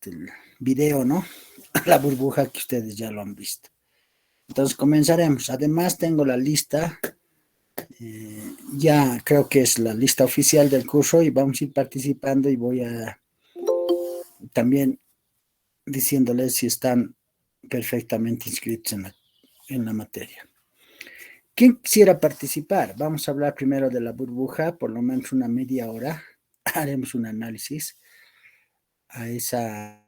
el video, ¿no? La burbuja que ustedes ya lo han visto. Entonces comenzaremos. Además tengo la lista, ya creo que es la lista oficial del curso y vamos a ir participando y voy a también diciéndoles si están perfectamente inscritos en la materia. ¿Quién quisiera participar? Vamos a hablar primero de la burbuja, por lo menos una media hora. Haremos un análisis a ese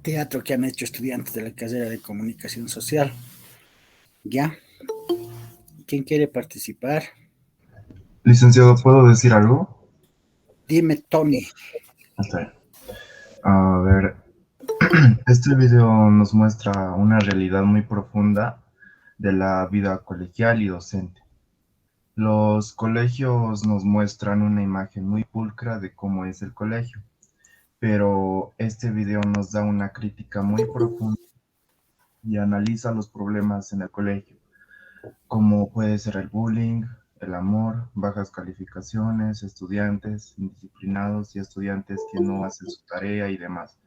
teatro que han hecho estudiantes de la carrera de comunicación social. ¿Ya? ¿Quién quiere participar? Licenciado, ¿puedo decir algo? Dime, Tony. Está bien. A ver, este video nos muestra una realidad muy profunda de la vida colegial y docente. Los colegios nos muestran una imagen muy pulcra de cómo es el colegio, pero este video nos da una crítica muy profunda y analiza los problemas en el colegio, como puede ser el bullying, el amor, bajas calificaciones, estudiantes indisciplinados y estudiantes que no hacen su tarea y demás.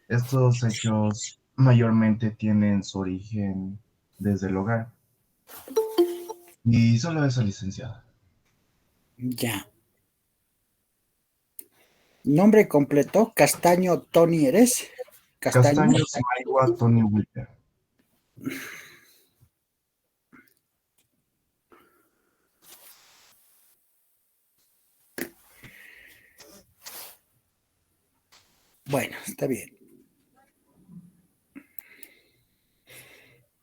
Estos hechos mayormente tienen su origen desde el hogar. Y solo eso, licenciada. Ya. Nombre completo, Castaño Tony, ¿eres? Castaño. Castaños, Maigua, Tony Whipper. Bueno, está bien.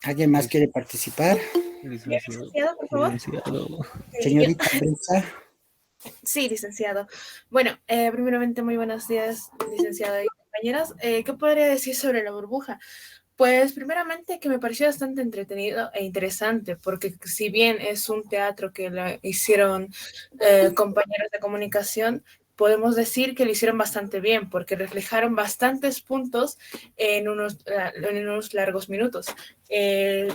¿Alguien más quiere participar? Licenciado, por favor. Licenciado. Yo- Señorita Brisa. Sí, licenciado. Bueno, primeramente, muy buenos días, licenciado y compañeros. ¿Qué podría decir sobre la burbuja? Pues primeramente que me pareció bastante entretenido e interesante, porque si bien es un teatro que lo hicieron compañeros de comunicación, podemos decir que lo hicieron bastante bien, porque reflejaron bastantes puntos en unos largos minutos.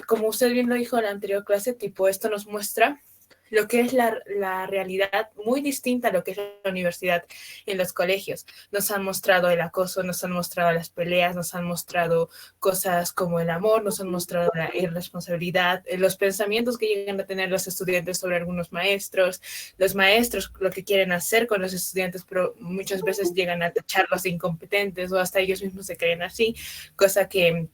Como usted bien lo dijo en la anterior clase, tipo, esto nos muestra lo que es la realidad muy distinta a lo que es la universidad en los colegios. Nos han mostrado el acoso, nos han mostrado las peleas, nos han mostrado cosas como el amor, nos han mostrado la irresponsabilidad, los pensamientos que llegan a tener los estudiantes sobre algunos maestros, los maestros lo que quieren hacer con los estudiantes, pero muchas veces llegan a tacharlos de incompetentes o hasta ellos mismos se creen así, cosa que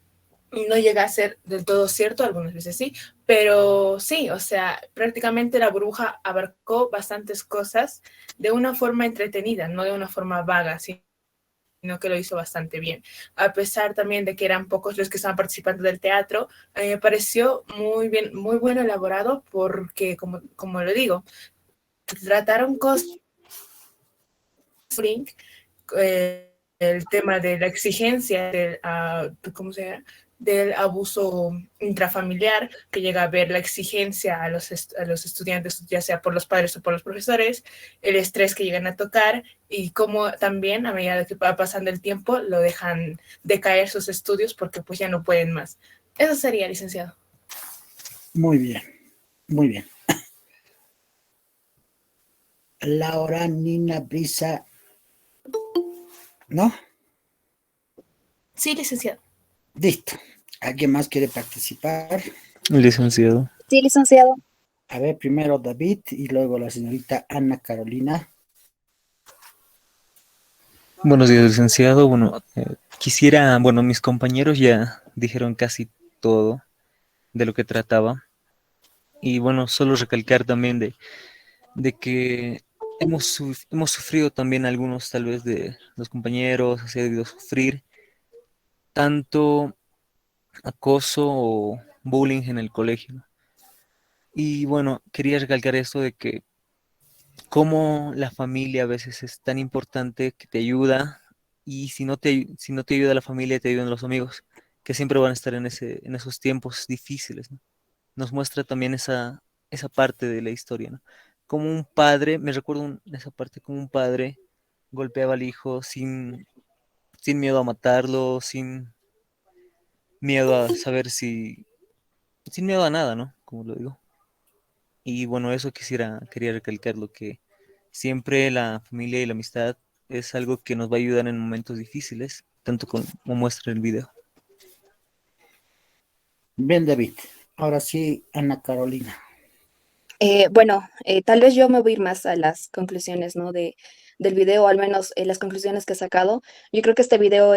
no llega a ser del todo cierto, algunas veces sí, pero sí, o sea, prácticamente la burbuja abarcó bastantes cosas de una forma entretenida, no de una forma vaga, sino que lo hizo bastante bien. A pesar también de que eran pocos los que estaban participando del teatro, me pareció muy bien, muy bueno elaborado porque, como lo digo, trataron cosas, el tema de la exigencia, ¿cómo se llama? Del abuso intrafamiliar, que llega a ver la exigencia a los estudiantes, ya sea por los padres o por los profesores, el estrés que llegan a tocar y cómo también a medida que va pasando el tiempo lo dejan decaer sus estudios porque pues ya no pueden más. Eso sería, licenciado. Muy bien, muy bien. Laura Nina Brisa, ¿no? Sí, licenciado. Listo. ¿Alguien más quiere participar? Licenciado. Sí, licenciado. A ver, primero David y luego la señorita Ana Carolina. Buenos días, licenciado. Bueno, quisiera, bueno, mis compañeros ya dijeron casi todo de lo que trataba. Y bueno, solo recalcar también de que hemos sufrido también algunos, tal vez, de los compañeros, se ha debido sufrir tanto acoso o bullying en el colegio. Y bueno, quería recalcar esto de que cómo la familia a veces es tan importante que te ayuda y si no te ayuda la familia, te ayudan los amigos, que siempre van a estar en esos tiempos difíciles, ¿no? Nos muestra también esa parte de la historia, ¿no? Como un padre, me recuerdo esa parte, como un padre golpeaba al hijo sin miedo a matarlo, sin miedo a saber sin miedo a nada, ¿no? Como lo digo. Y bueno, eso quería recalcar lo que siempre la familia y la amistad es algo que nos va a ayudar en momentos difíciles, tanto como muestra el video. Bien, David. Ahora sí, Ana Carolina. Bueno, tal vez yo me voy a ir más a las conclusiones, ¿no? Del video, o al menos las conclusiones que he sacado. Yo creo que este video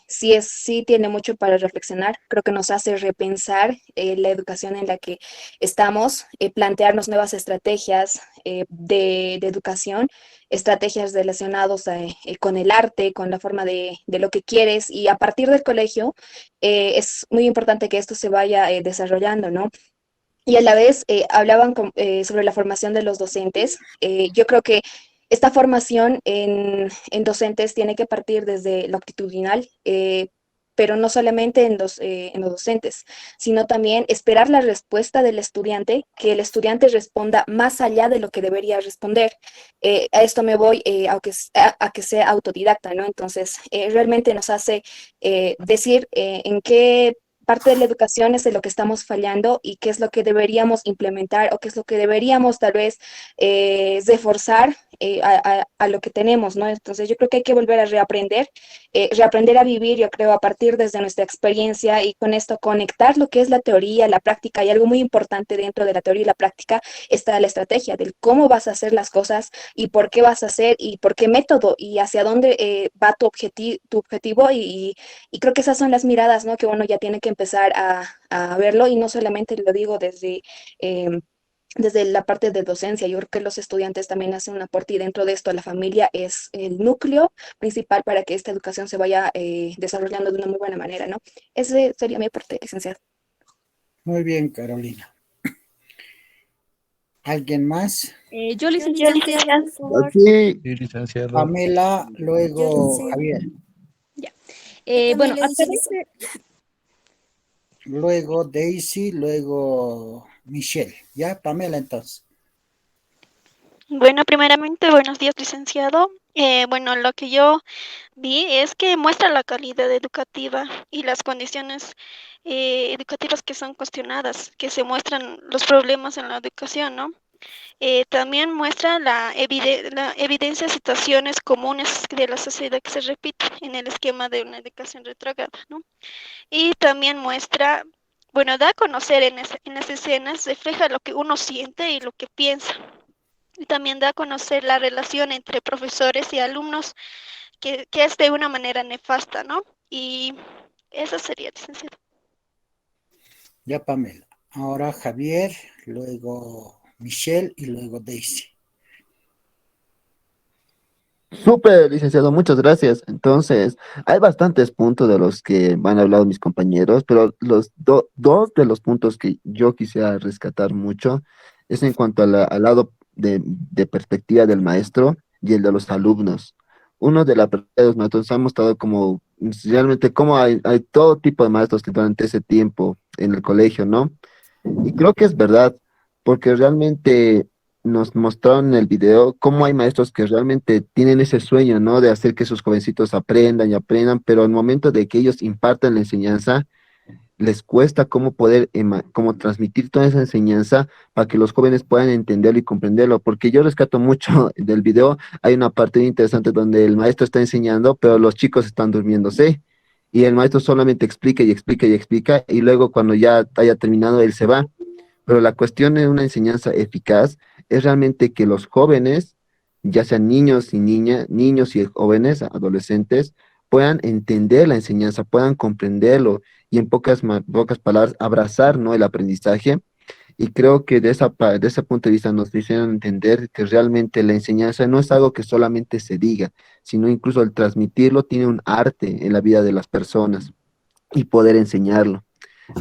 sí tiene mucho para reflexionar. Creo que nos hace repensar la educación en la que estamos, plantearnos nuevas estrategias de educación, estrategias relacionadas con el arte, con la forma de lo que quieres. Y a partir del colegio es muy importante que esto se vaya desarrollando, ¿no? Y a la vez hablaban sobre la formación de los docentes. Yo creo que esta formación en docentes tiene que partir desde lo actitudinal, pero no solamente en los docentes, sino también esperar la respuesta del estudiante, que el estudiante responda más allá de lo que debería responder. A esto me voy a que sea autodidacta, ¿no? Entonces, realmente nos hace decir en qué parte de la educación es de lo que estamos fallando y qué es lo que deberíamos implementar o qué es lo que deberíamos tal vez reforzar a lo que tenemos, ¿no? Entonces yo creo que hay que volver a reaprender a vivir, yo creo, a partir desde nuestra experiencia y con esto conectar lo que es la teoría, la práctica, y algo muy importante dentro de la teoría y la práctica está la estrategia del cómo vas a hacer las cosas y por qué vas a hacer y por qué método y hacia dónde va tu objetivo y creo que esas son las miradas, ¿no? Que uno ya tiene que empezar a verlo y no solamente lo digo desde la parte de docencia. Yo creo que los estudiantes también hacen un aporte y dentro de esto la familia es el núcleo principal para que esta educación se vaya desarrollando de una muy buena manera, ¿no? Ese sería mi aporte, licenciado. Muy bien, Carolina. ¿Alguien más? Yo, licenciado, por... Sí, Sí, licenciado. Pamela, luego Yo, Javier, Ya. Bueno, a través de... luego Daisy, luego Michelle. ¿Ya, Pamela, entonces? Bueno, primeramente, buenos días, licenciado. Bueno, lo que yo vi es que muestra la calidad educativa y las condiciones educativas que son cuestionadas, que se muestran los problemas en la educación, ¿no? También muestra la evidencia de situaciones comunes de la sociedad que se repiten en el esquema de una educación retrógrada, ¿no? Y también muestra, bueno, da a conocer en las escenas, refleja lo que uno siente y lo que piensa. Y también da a conocer la relación entre profesores y alumnos, que es de una manera nefasta, ¿no? Y eso sería, licenciado. Ya, Pamela. Ahora Javier, luego Michelle y luego Daisy. súper, licenciado, muchas gracias. Entonces, hay bastantes puntos de los que van a hablar mis compañeros, pero los dos de los puntos que yo quisiera rescatar mucho es en cuanto al lado de perspectiva del maestro y el de los alumnos. Uno de la perspectiva de los maestros ha mostrado como realmente cómo hay todo tipo de maestros que durante ese tiempo en el colegio, ¿no? Y creo que es verdad, porque realmente nos mostraron en el video cómo hay maestros que realmente tienen ese sueño, ¿no? De hacer que sus jovencitos aprendan y aprendan, pero al momento de que ellos impartan la enseñanza, les cuesta cómo poder, cómo transmitir toda esa enseñanza para que los jóvenes puedan entenderlo y comprenderlo, porque yo rescato mucho del video, hay una parte muy interesante donde el maestro está enseñando, pero los chicos están durmiéndose. Y el maestro solamente explica y explica y explica, y luego cuando ya haya terminado, él se va. Pero la cuestión de una enseñanza eficaz es realmente que los jóvenes, ya sean niños y niñas, niños y jóvenes, adolescentes, puedan entender la enseñanza, puedan comprenderlo y en pocas palabras abrazar, ¿no?, el aprendizaje. Y creo que de ese punto de vista nos hicieron entender que realmente la enseñanza no es algo que solamente se diga, sino incluso el transmitirlo tiene un arte en la vida de las personas y poder enseñarlo.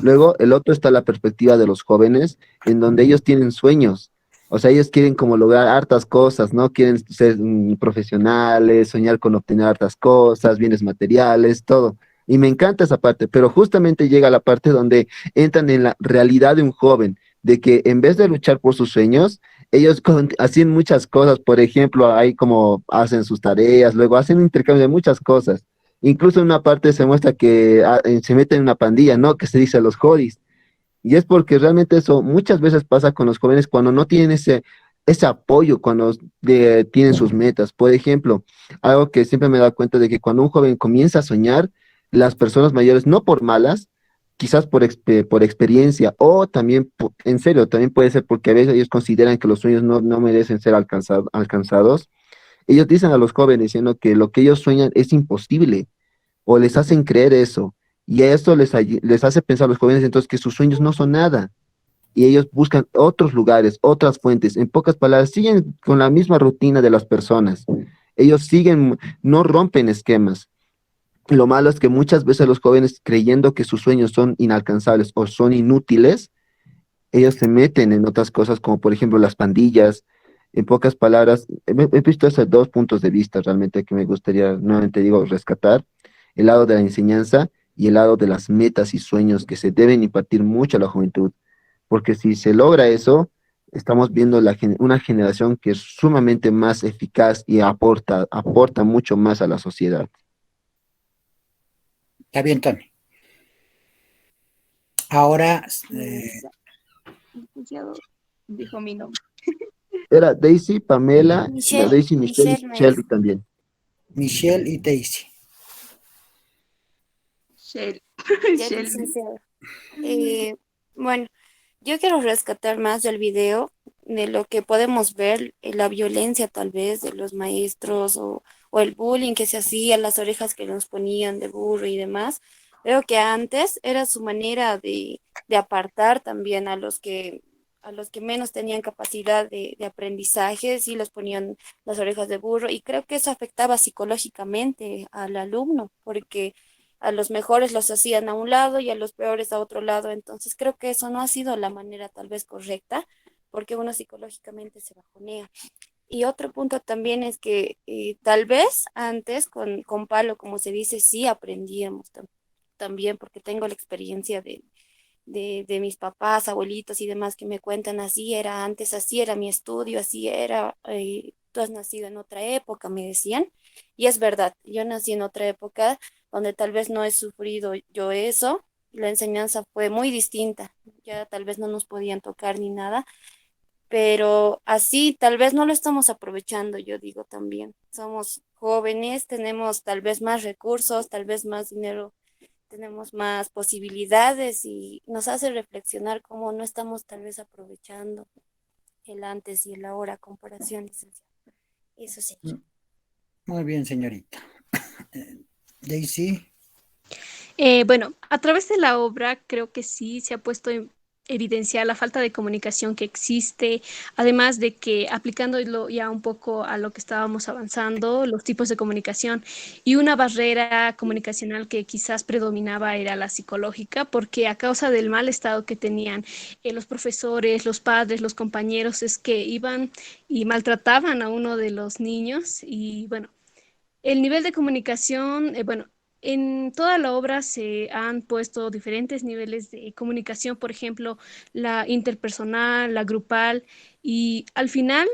Luego, el otro está la perspectiva de los jóvenes, en donde ellos tienen sueños. O sea, ellos quieren como lograr hartas cosas, ¿no? Quieren ser profesionales, soñar con obtener hartas cosas, bienes materiales, todo. Y me encanta esa parte, pero justamente llega la parte donde entran en la realidad de un joven, de que en vez de luchar por sus sueños, ellos hacen muchas cosas. Por ejemplo, ahí como hacen sus tareas, luego hacen un intercambio de muchas cosas. Incluso en una parte se muestra que se meten en una pandilla, ¿no? Que se dice los Jodis. Y es porque realmente eso muchas veces pasa con los jóvenes cuando no tienen ese apoyo cuando tienen sus metas. Por ejemplo, algo que siempre me he dado cuenta de que cuando un joven comienza a soñar, las personas mayores, no por malas, quizás por experiencia o también, en serio, también puede ser porque a veces ellos consideran que los sueños no merecen ser alcanzados. Ellos dicen a los jóvenes diciendo que lo que ellos sueñan es imposible o les hacen creer eso. Y a esto les hace pensar a los jóvenes entonces que sus sueños no son nada y ellos buscan otros lugares, otras fuentes. En pocas palabras, siguen con la misma rutina de las personas. Ellos siguen, no rompen esquemas. Lo malo es que muchas veces los jóvenes, creyendo que sus sueños son inalcanzables o son inútiles, ellos se meten en otras cosas como por ejemplo las pandillas. En pocas palabras, he visto esos dos puntos de vista realmente que me gustaría, nuevamente digo, rescatar: el lado de la enseñanza y el lado de las metas y sueños que se deben impartir mucho a la juventud, porque si se logra eso, estamos viendo una generación que es sumamente más eficaz y aporta mucho más a la sociedad. Está bien, Tony. Ahora, Licenciado, dijo mi nombre. Era Daisy, Pamela, la Daisy, Michelle y Michelle Shelby también. Michelle y Daisy. Shell. ya, Shelby. licenciado. Bueno, yo quiero rescatar más del video de lo que podemos ver, la violencia tal vez de los maestros o el bullying que se hacía, las orejas que nos ponían de burro y demás. Creo que antes era su manera de apartar también a los que menos tenían capacidad de aprendizaje, sí los ponían las orejas de burro, y creo que eso afectaba psicológicamente al alumno, porque a los mejores los hacían a un lado y a los peores a otro lado. Entonces creo que eso no ha sido la manera tal vez correcta, porque uno psicológicamente se bajonea. Y otro punto también es que tal vez antes con palo, como se dice, sí aprendíamos también, porque tengo la experiencia de mis papás, abuelitos y demás que me cuentan: así era antes, así era mi estudio, así era, tú has nacido en otra época, me decían. Y es verdad, yo nací en otra época donde tal vez no he sufrido yo eso, la enseñanza fue muy distinta, ya tal vez no nos podían tocar ni nada, pero así tal vez no lo estamos aprovechando, yo digo también. Somos jóvenes, tenemos tal vez más recursos, tal vez más dinero, tenemos más posibilidades, y nos hace reflexionar cómo no estamos tal vez aprovechando el antes y el ahora a comparación, licenciado. Eso sí. Muy bien, señorita. Daisy. Bueno, a través de la obra creo que sí se ha puesto en evidenciar la falta de comunicación que existe, además de que aplicándolo ya un poco a lo que estábamos avanzando, los tipos de comunicación, y una barrera comunicacional que quizás predominaba era la psicológica, porque a causa del mal estado que tenían los profesores, los padres, los compañeros, es que iban y maltrataban a uno de los niños. Y bueno, el nivel de comunicación, bueno, en toda la obra se han puesto diferentes niveles de comunicación, por ejemplo, la interpersonal, la grupal, y al final,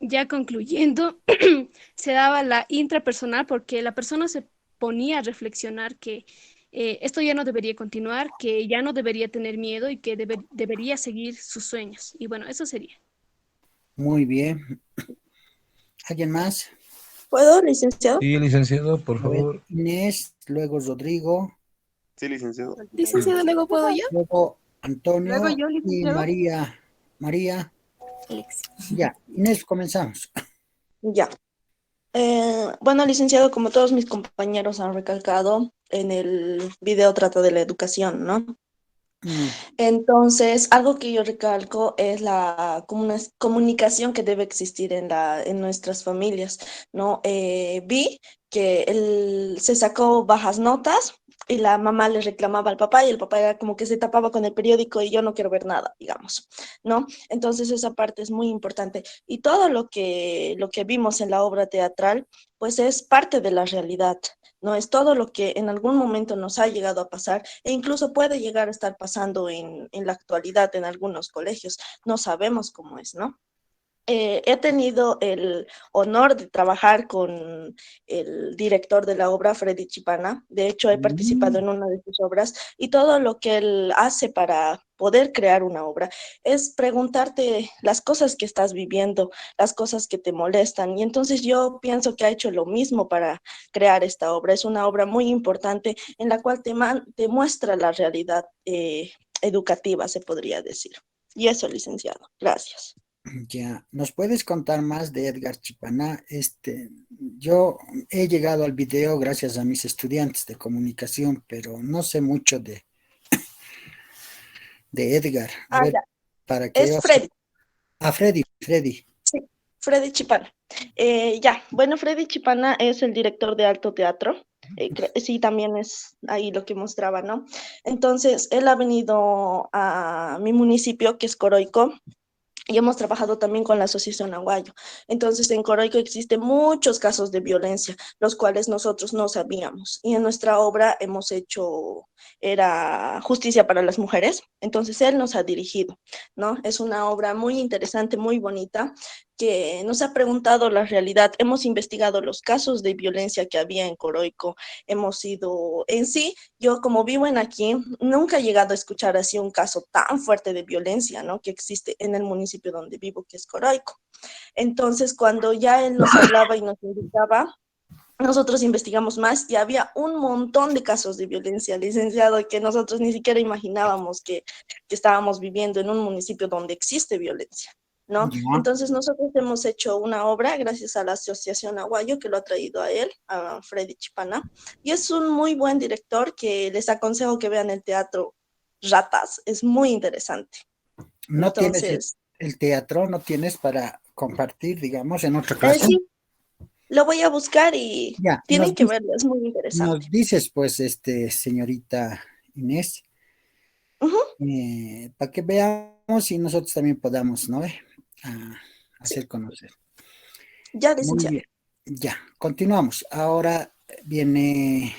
ya concluyendo, se daba la intrapersonal, porque la persona se ponía a reflexionar que esto ya no debería continuar, que ya no debería tener miedo y que debería seguir sus sueños. Y bueno, eso sería. Muy bien. ¿Alguien más? ¿Puedo, licenciado? Sí, licenciado, por A ver, favor. Inés, luego Rodrigo, Sí, licenciado. Licenciado, luego puedo yo. luego Antonio Luego yo, y licenciado. María. María. Ya, Inés, comenzamos. Ya. Bueno, licenciado, como todos mis compañeros han recalcado, en el video trata de la educación, ¿no? Entonces, algo que yo recalco es la comunicación que debe existir en nuestras familias, ¿no? Vi que él se sacó bajas notas y la mamá le reclamaba al papá, y el papá era como que se tapaba con el periódico y yo no quiero ver nada, digamos, ¿no? Entonces esa parte es muy importante. Y todo lo que vimos en la obra teatral, pues es parte de la realidad, ¿no? Es todo lo que en algún momento nos ha llegado a pasar, e incluso puede llegar a estar pasando en la actualidad en algunos colegios. No sabemos cómo es, ¿no? He tenido el honor de trabajar con el director de la obra, Freddy Chipana. De hecho, he participado en una de sus obras, y todo lo que él hace para poder crear una obra, es preguntarte las cosas que estás viviendo, las cosas que te molestan. Y entonces yo pienso que ha hecho lo mismo para crear esta obra. Es una obra muy importante en la cual te muestra la realidad educativa, se podría decir. Y eso, licenciado. Gracias. Ya, ¿nos puedes contar más de Edgar Chipana? Yo he llegado al video gracias a mis estudiantes de comunicación, pero no sé mucho de Edgar. A Ah, ver, ya. para que Es yo... Freddy. A Freddy. Sí, Freddy Chipana. Ya, bueno, Freddy Chipana es el director de Alto Teatro. Sí, también es ahí lo que mostraba, ¿no? Entonces, él ha venido a mi municipio, que es Coroico, y hemos trabajado también con la Asociación Aguayo. Entonces, en Coroico existen muchos casos de violencia, los cuales nosotros no sabíamos. Y en nuestra obra hemos hecho, era Justicia para las Mujeres. Entonces, él nos ha dirigido, ¿no? Es una obra muy interesante, muy bonita, que nos ha preguntado la realidad. Hemos investigado los casos de violencia que había en Coroico. Hemos ido, en sí, yo como vivo en aquí, nunca he llegado a escuchar así un caso tan fuerte de violencia, ¿no? Que existe en el municipio donde vivo, que es Coroico. Entonces, cuando ya él nos hablaba y nos indicaba, nosotros investigamos más y había un montón de casos de violencia, licenciado, que nosotros ni siquiera imaginábamos que estábamos viviendo en un municipio donde existe violencia, ¿no? Ya. Entonces nosotros hemos hecho una obra gracias a la Asociación Aguayo, que lo ha traído a él, a Freddy Chipana, y es un muy buen director que les aconsejo que vean el teatro Ratas, es muy interesante. ¿No tienes Entonces, el teatro? ¿No tienes para compartir, digamos, en otra clase? sí, lo voy a buscar y Ya, tienen que verlo, es muy interesante. nos dices, pues, señorita Inés, Ujú, para que veamos y nosotros también podamos, ¿no? sí, Hacer conocer. ya, Muy licenciado. bien, ya, continuamos. Ahora viene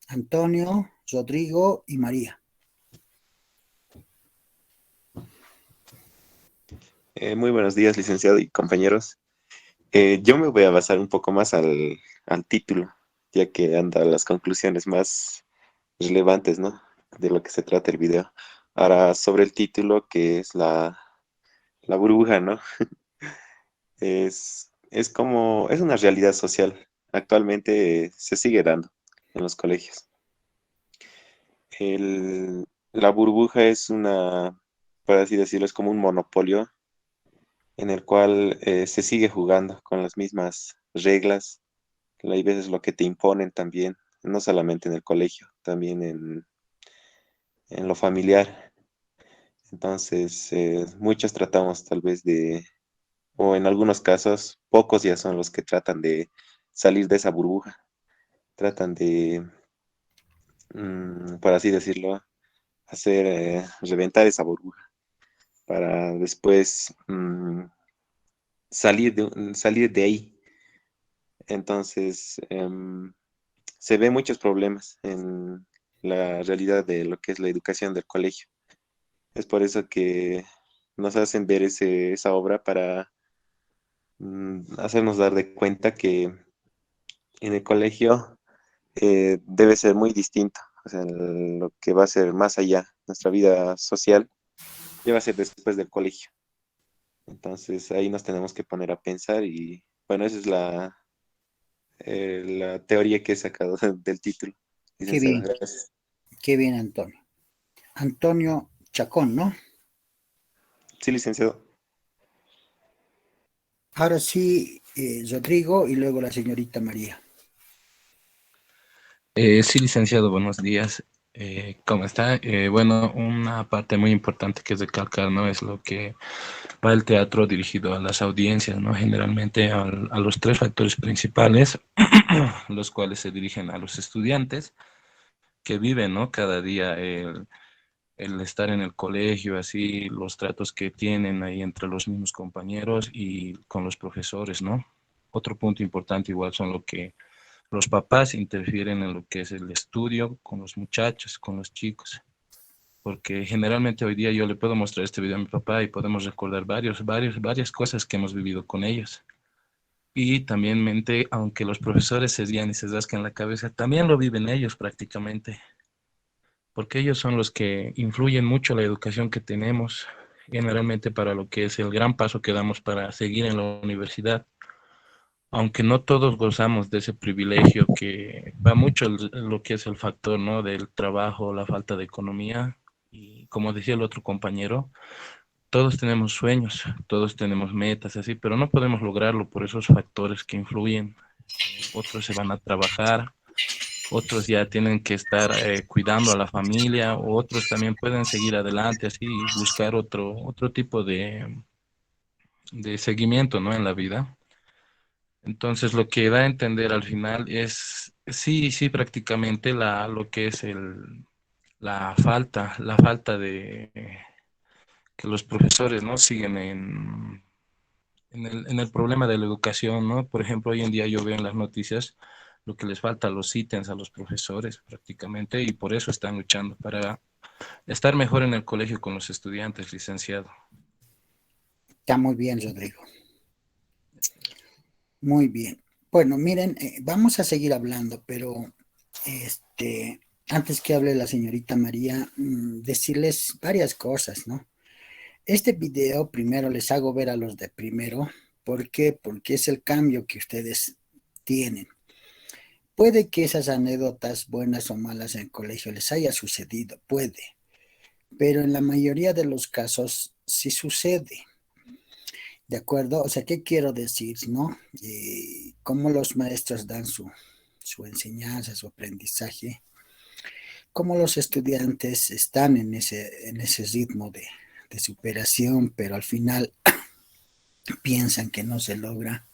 Antonio, Rodrigo y María. Muy buenos días, licenciado y compañeros. Yo me voy a basar un poco más al título, ya que anda las conclusiones más relevantes, ¿no? De lo que se trata el video. Ahora, sobre el título, que es la burbuja, ¿no? Es como, es una realidad social. Actualmente se sigue dando en los colegios. La burbuja es una, por así decirlo, es como un monopolio en el cual se sigue jugando con las mismas reglas. Hay veces lo que te imponen también, no solamente en el colegio, también en lo familiar. Entonces, muchos tratamos tal vez o en algunos casos, pocos ya son los que tratan de salir de esa burbuja, tratan de, por así decirlo, hacer reventar esa burbuja para después salir de ahí. Entonces, se ven muchos problemas en la realidad de lo que es la educación del colegio. Es por eso que nos hacen ver esa obra para hacernos dar de cuenta que en el colegio debe ser muy distinto. O sea, lo que va a ser más allá, nuestra vida social, ya va a ser después del colegio. Entonces ahí nos tenemos que poner a pensar y bueno, esa es la teoría que he sacado del título, Qué licenciado. bien, Gracias. qué bien, Antonio. Antonio Chacón, ¿no? Sí, licenciado. Ahora sí, Rodrigo y luego la señorita María. Sí, licenciado, buenos días. ¿Cómo está? Bueno, una parte muy importante que es recalcar, ¿no? Es lo que va el teatro dirigido a las audiencias, ¿no? Generalmente a los tres factores principales, los cuales se dirigen a los estudiantes que viven, ¿no? Cada día el estar en el colegio, así, los tratos que tienen ahí entre los mismos compañeros y con los profesores, ¿no? Otro punto importante igual son lo que los papás interfieren en lo que es el estudio con los muchachos, con los chicos, porque generalmente hoy día yo le puedo mostrar este video a mi papá y podemos recordar varias cosas que hemos vivido con ellos. Y también mente, aunque los profesores se rían y se rascan la cabeza, también lo viven ellos prácticamente, porque ellos son los que influyen mucho la educación que tenemos, generalmente para lo que es el gran paso que damos para seguir en la universidad. Aunque no todos gozamos de ese privilegio, que va mucho lo que es el factor, ¿no? Del trabajo, la falta de economía. Y como decía el otro compañero, todos tenemos sueños, todos tenemos metas, así, pero no podemos lograrlo por esos factores que influyen. Otros se van a trabajar, otros ya tienen que estar cuidando a la familia, o otros también pueden seguir adelante, así, y buscar otro tipo de seguimiento, ¿no? En la vida. Entonces, lo que da a entender al final es, sí, sí, prácticamente lo que es la falta de que los profesores, ¿no? Siguen en el problema de la educación, ¿no? Por ejemplo, hoy en día yo veo en las noticias lo que les falta a los ítems a los profesores prácticamente, y por eso están luchando para estar mejor en el colegio con los estudiantes, licenciado. Está muy bien, Rodrigo. Muy bien. Bueno, miren, vamos a seguir hablando, pero antes que hable la señorita María, decirles varias cosas, ¿no? Este video primero les hago ver a los de primero. ¿Por qué? Porque es el cambio que ustedes tienen. Puede que esas anécdotas, buenas o malas en el colegio, les haya sucedido, puede, pero en la mayoría de los casos sí sucede. ¿De acuerdo? O sea, ¿qué quiero decir, no? Cómo los maestros dan su enseñanza, su aprendizaje, cómo los estudiantes están en ese ritmo de superación, pero al final piensan que no se logra.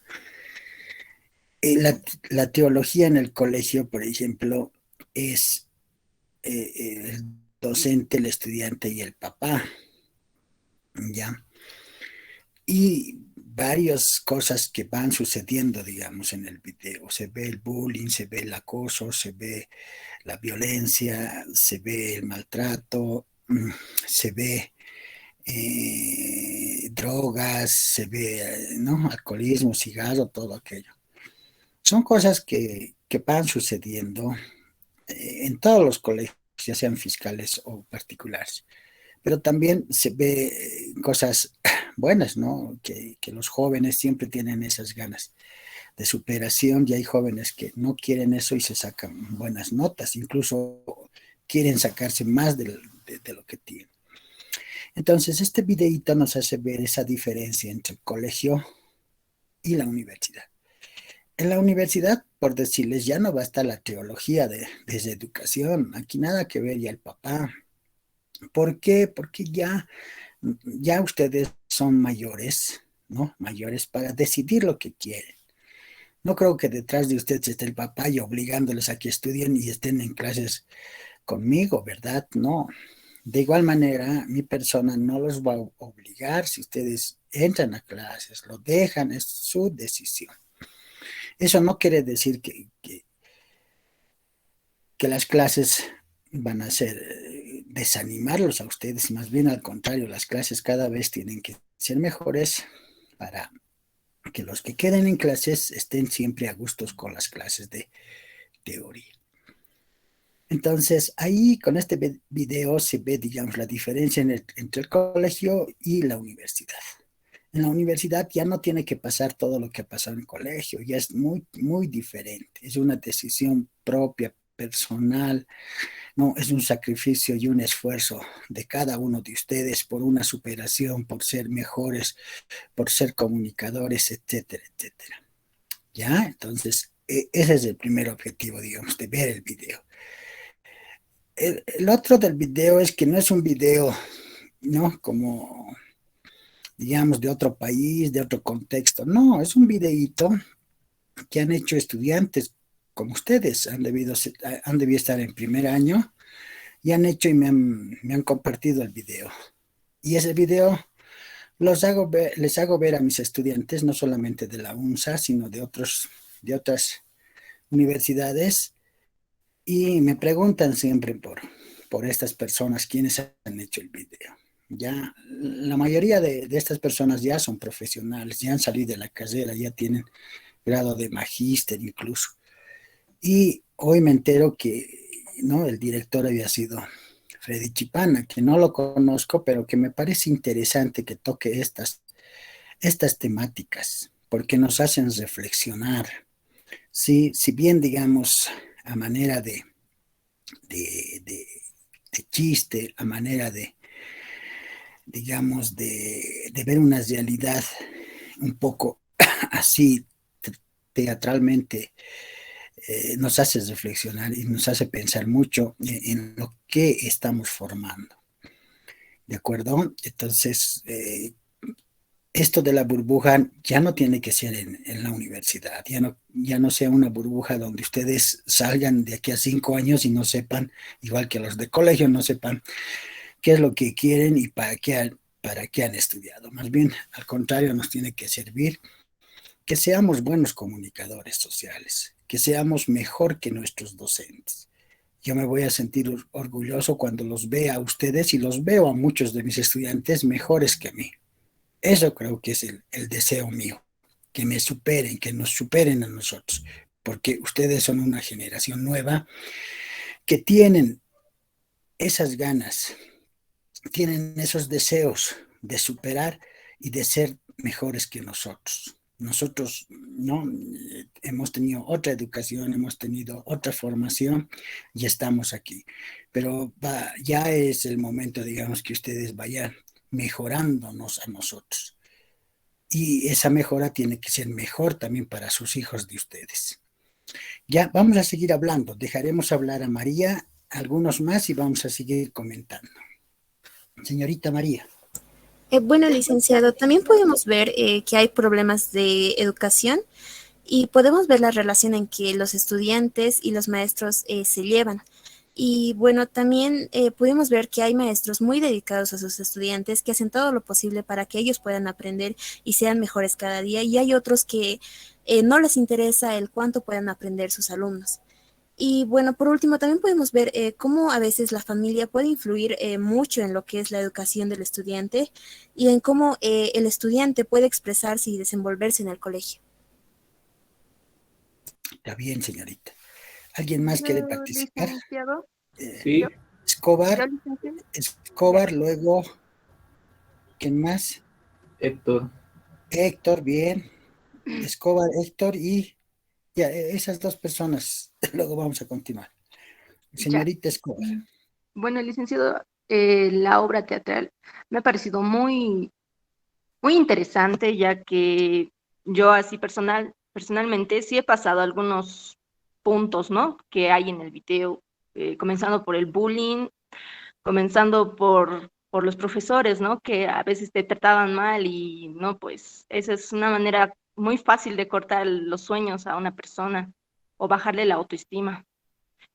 La teología en el colegio, por ejemplo, es el docente, el estudiante y el papá, ¿ya? Y varias cosas que van sucediendo, digamos, en el video. Se ve el bullying, se ve el acoso, se ve la violencia, se ve el maltrato, se ve drogas, se ve, ¿no? Alcoholismo, cigarro, todo aquello. Son cosas que van sucediendo en todos los colegios, ya sean fiscales o particulares. Pero también se ve cosas buenas, ¿no? Que los jóvenes siempre tienen esas ganas de superación, y hay jóvenes que no quieren eso y se sacan buenas notas, incluso quieren sacarse más de lo que tienen. Entonces, este videíto nos hace ver esa diferencia entre el colegio y la universidad. En la universidad, por decirles, ya no basta la teología de educación, aquí nada que ver ya el papá. ¿Por qué? Porque ya ustedes son mayores, ¿no? Mayores para decidir lo que quieren. No creo que detrás de ustedes esté el papá y obligándoles a que estudien y estén en clases conmigo, ¿verdad? No. De igual manera, mi persona no los va a obligar. Si ustedes entran a clases, lo dejan, es su decisión. Eso no quiere decir que las clases van a ser desanimarlos a ustedes, más bien al contrario, las clases cada vez tienen que ser mejores para que los que queden en clases estén siempre a gustos con las clases de teoría. Entonces, ahí con este video se ve, digamos, la diferencia entre el colegio y la universidad. En la universidad ya no tiene que pasar todo lo que ha pasado en el colegio, ya es muy, muy diferente. Es una decisión propia, personal, no, es un sacrificio y un esfuerzo de cada uno de ustedes por una superación, por ser mejores, por ser comunicadores, etcétera, etcétera. ¿Ya? Entonces, ese es el primer objetivo, digamos, de ver el video. El otro del video es que no es un video, ¿no? Como, digamos, de otro país, de otro contexto. No, es un videíto que han hecho estudiantes como ustedes, han debido estar en primer año y han hecho y me han compartido el video. Y ese video les hago ver a mis estudiantes, no solamente de la UNSA, sino de otras universidades, y me preguntan siempre por estas personas, quiénes han hecho el video. Ya, la mayoría de estas personas ya son profesionales, ya han salido de la carrera, ya tienen grado de magíster incluso. Y hoy me entero que, ¿no?, el director había sido Freddy Chipana, que no lo conozco, pero que me parece interesante que toque estas temáticas, porque nos hacen reflexionar. Sí, si bien, digamos, a manera de, de- de chiste, a manera digamos, de ver una realidad un poco así teatralmente, nos hace reflexionar y nos hace pensar mucho en lo que estamos formando. ¿De acuerdo? Entonces, esto de la burbuja ya no tiene que ser en la universidad, ya no sea una burbuja donde ustedes salgan de aquí a 5 años y no sepan, igual que los de colegio, no sepan qué es lo que quieren y para qué han estudiado. Más bien, al contrario, nos tiene que servir que seamos buenos comunicadores sociales, que seamos mejor que nuestros docentes. Yo me voy a sentir orgulloso cuando los vea a ustedes y los veo a muchos de mis estudiantes mejores que a mí. Eso creo que es el deseo mío, que me superen, que nos superen a nosotros, porque ustedes son una generación nueva que tienen esas ganas, tienen esos deseos de superar y de ser mejores que nosotros. Nosotros no hemos tenido otra educación, hemos tenido otra formación y estamos aquí. Pero ya es el momento, digamos, que ustedes vayan mejorándonos a nosotros. Y esa mejora tiene que ser mejor también para sus hijos de ustedes. Ya vamos a seguir hablando. Dejaremos hablar a María, algunos más y vamos a seguir comentando. Señorita María. Bueno, licenciado, también podemos ver que hay problemas de educación y podemos ver la relación en que los estudiantes y los maestros se llevan. Y bueno, también pudimos ver que hay maestros muy dedicados a sus estudiantes que hacen todo lo posible para que ellos puedan aprender y sean mejores cada día. Y hay otros que no les interesa el cuánto puedan aprender sus alumnos. Y bueno, por último, también podemos ver cómo a veces la familia puede influir mucho en lo que es la educación del estudiante y en cómo el estudiante puede expresarse y desenvolverse en el colegio. Está bien, señorita. ¿Alguien más quiere participar? Licenciado, Sí, yo Escobar, licenciado. luego, ¿quién más? Héctor. Héctor, bien. Escobar, Héctor y ya, esas dos personas. Luego vamos a continuar. Ya. Señorita Escobar. Bueno, licenciado, la obra teatral me ha parecido muy, muy interesante, ya que yo así personalmente sí he pasado algunos puntos, ¿no? Que hay en el video, comenzando por el bullying, comenzando por los profesores, ¿no? Que a veces te trataban mal y no, pues esa es una manera muy fácil de cortar los sueños a una persona o bajarle la autoestima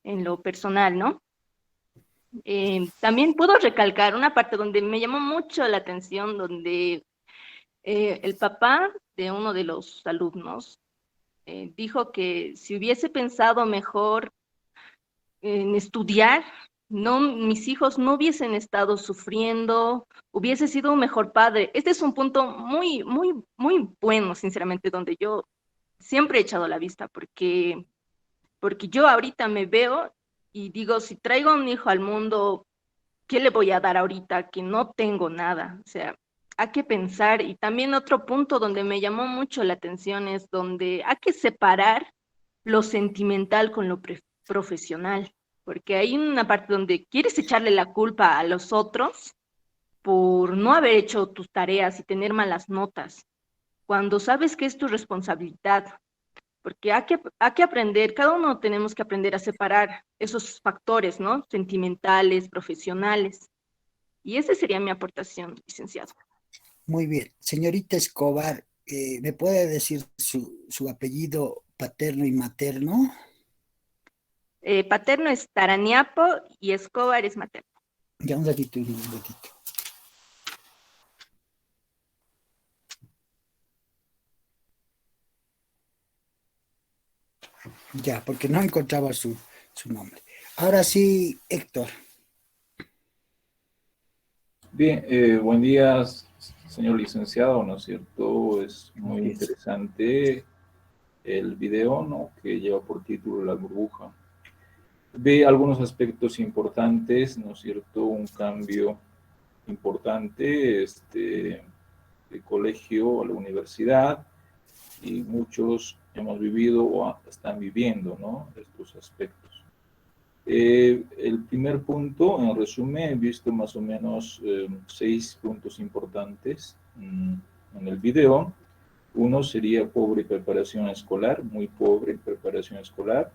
en lo personal, ¿no? También puedo recalcar una parte donde me llamó mucho la atención, donde el papá de uno de los alumnos dijo que si hubiese pensado mejor en estudiar, no, mis hijos no hubiesen estado sufriendo, hubiese sido un mejor padre. Este es un punto muy, muy, muy bueno, sinceramente, donde yo siempre he echado la vista, porque yo ahorita me veo y digo, si traigo un hijo al mundo, ¿qué le voy a dar ahorita que no tengo nada? O sea, hay que pensar. Y también otro punto donde me llamó mucho la atención es donde hay que separar lo sentimental con lo profesional, porque hay una parte donde quieres echarle la culpa a los otros por no haber hecho tus tareas y tener malas notas, cuando sabes que es tu responsabilidad, porque hay que aprender, cada uno tenemos que aprender a separar esos factores, ¿no? Sentimentales, profesionales. Y esa sería mi aportación, licenciado. Muy bien. Señorita Escobar, ¿me puede decir su apellido paterno y materno? Paterno es Taraniapo y Escobar es materno. Ya un ratito, un ratito. Ya, porque no encontraba su nombre. Ahora sí, Héctor. Bien, buen día, señor licenciado, ¿no es cierto? Es muy interesante el video, ¿no? Que lleva por título La burbuja. ve algunos aspectos importantes, ¿no es cierto? Un cambio importante de colegio a la universidad, y muchos hemos vivido o están viviendo, ¿no?, estos aspectos. El primer punto, en resumen, he visto más o menos 6 puntos importantes en el video. Uno sería pobre preparación escolar, muy pobre preparación escolar.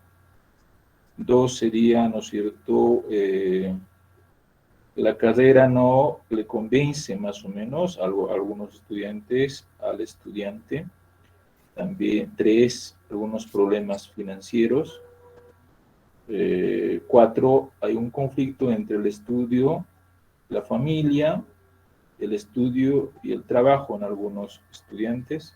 2 sería, ¿no es cierto?, la carrera no le convence más o menos a algunos estudiantes, al estudiante. También 3, algunos problemas financieros. 4, hay un conflicto entre el estudio, la familia, el estudio y el trabajo en algunos estudiantes.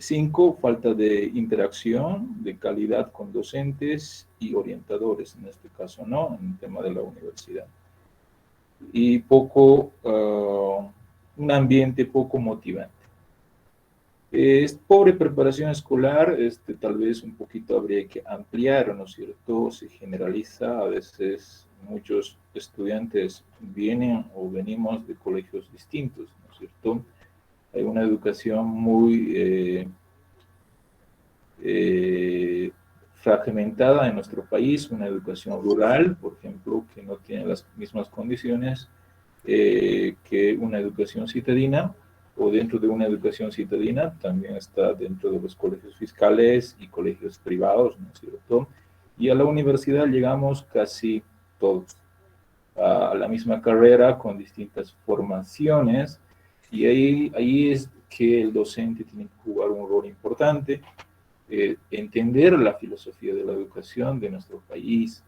5, falta de interacción, de calidad con docentes y orientadores, en este caso, ¿no?, en el tema de la universidad. Y un ambiente poco motivante. Pobre preparación escolar, tal vez un poquito habría que ampliar, ¿no es cierto? Se generaliza, a veces muchos estudiantes vienen o venimos de colegios distintos, ¿no es cierto? Hay una educación muy fragmentada en nuestro país, una educación rural, por ejemplo, que no tiene las mismas condiciones que una educación citadina, o dentro de una educación citadina también está dentro de los colegios fiscales y colegios privados, ¿no es cierto? Y a la universidad llegamos casi todos a la misma carrera con distintas formaciones, y ahí es que el docente tiene que jugar un rol importante, entender la filosofía de la educación de nuestro país.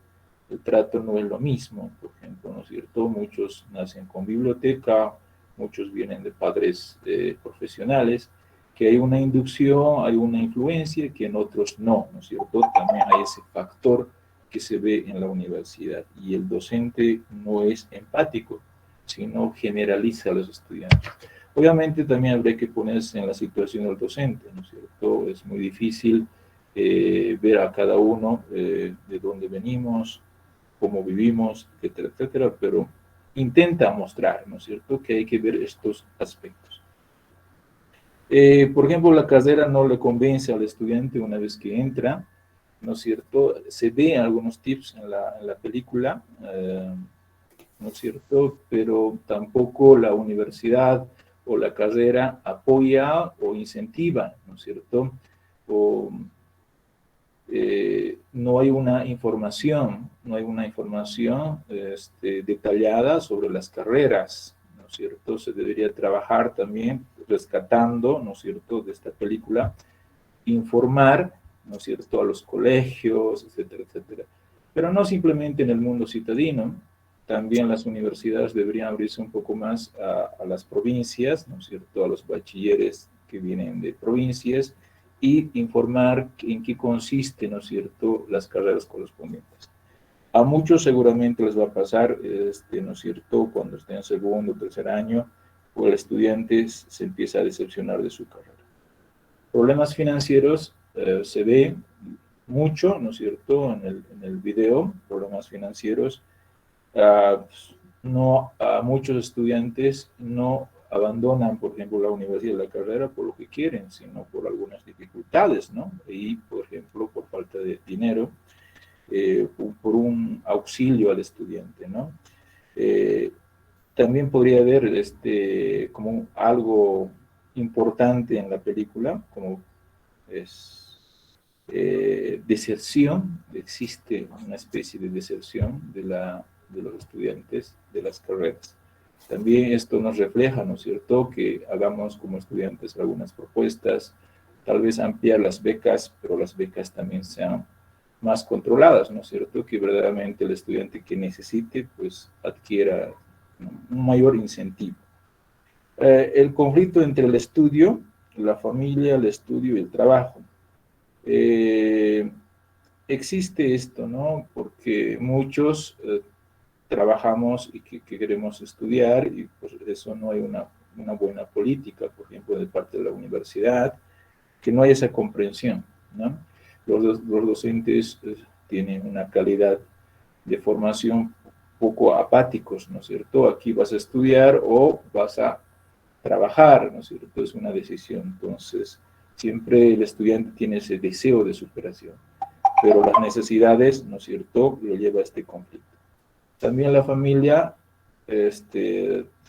El trato no es lo mismo, por ejemplo, ¿no es cierto? Muchos nacen con biblioteca, muchos vienen de padres profesionales, que hay una inducción, hay una influencia que en otros no, ¿no es cierto? También hay ese factor que se ve en la universidad, y el docente no es empático, sino generaliza a los estudiantes. Obviamente también habría que ponerse en la situación del docente, ¿no es cierto? Es muy difícil ver a cada uno de dónde venimos, cómo vivimos, etcétera, etcétera, pero intenta mostrar, ¿no es cierto?, que hay que ver estos aspectos. Por ejemplo, la carrera no le convence al estudiante una vez que entra, ¿no es cierto? Se ven algunos tips en la película, ¿no es cierto?, pero tampoco la universidad o la carrera apoya o incentiva, ¿no es cierto?, no hay una información, detallada sobre las carreras, ¿no es cierto? Se debería trabajar también rescatando, ¿no es cierto?, de esta película, informar, ¿no es cierto?, a los colegios, etcétera, etcétera. Pero no simplemente en el mundo citadino, también las universidades deberían abrirse un poco más a las provincias, ¿no es cierto?, a los bachilleres que vienen de provincias, y informar en qué consiste, ¿no es cierto?, las carreras correspondientes. A muchos seguramente les va a pasar, ¿no es cierto?, cuando estén en segundo o tercer año, o el estudiante se empieza a decepcionar de su carrera. Problemas financieros se ve mucho, ¿no es cierto?, en el video, problemas financieros. Muchos estudiantes no abandonan, por ejemplo, la universidad, la carrera por lo que quieren, sino por algunas dificultades, ¿no? Y, por ejemplo, por falta de dinero, por un auxilio al estudiante, ¿no? También podría haber como algo importante en la película, como es deserción. Existe una especie de deserción de los estudiantes de las carreras. También esto nos refleja, ¿no es cierto?, que hagamos como estudiantes algunas propuestas, tal vez ampliar las becas, pero las becas también sean más controladas, ¿no es cierto?, que verdaderamente el estudiante que necesite, pues, adquiera un mayor incentivo. El conflicto entre el estudio, la familia, el estudio y el trabajo. Existe esto, ¿no?, porque muchos trabajamos y que queremos estudiar, y por eso no hay una buena política, por ejemplo, de parte de la universidad, que no hay esa comprensión, ¿no? los docentes tienen una calidad de formación poco apáticos, ¿no es cierto? Aquí vas a estudiar o vas a trabajar, ¿no es cierto? Es una decisión. Entonces, siempre el estudiante tiene ese deseo de superación, pero las necesidades, ¿no es cierto?, lo lleva a este conflicto. También la familia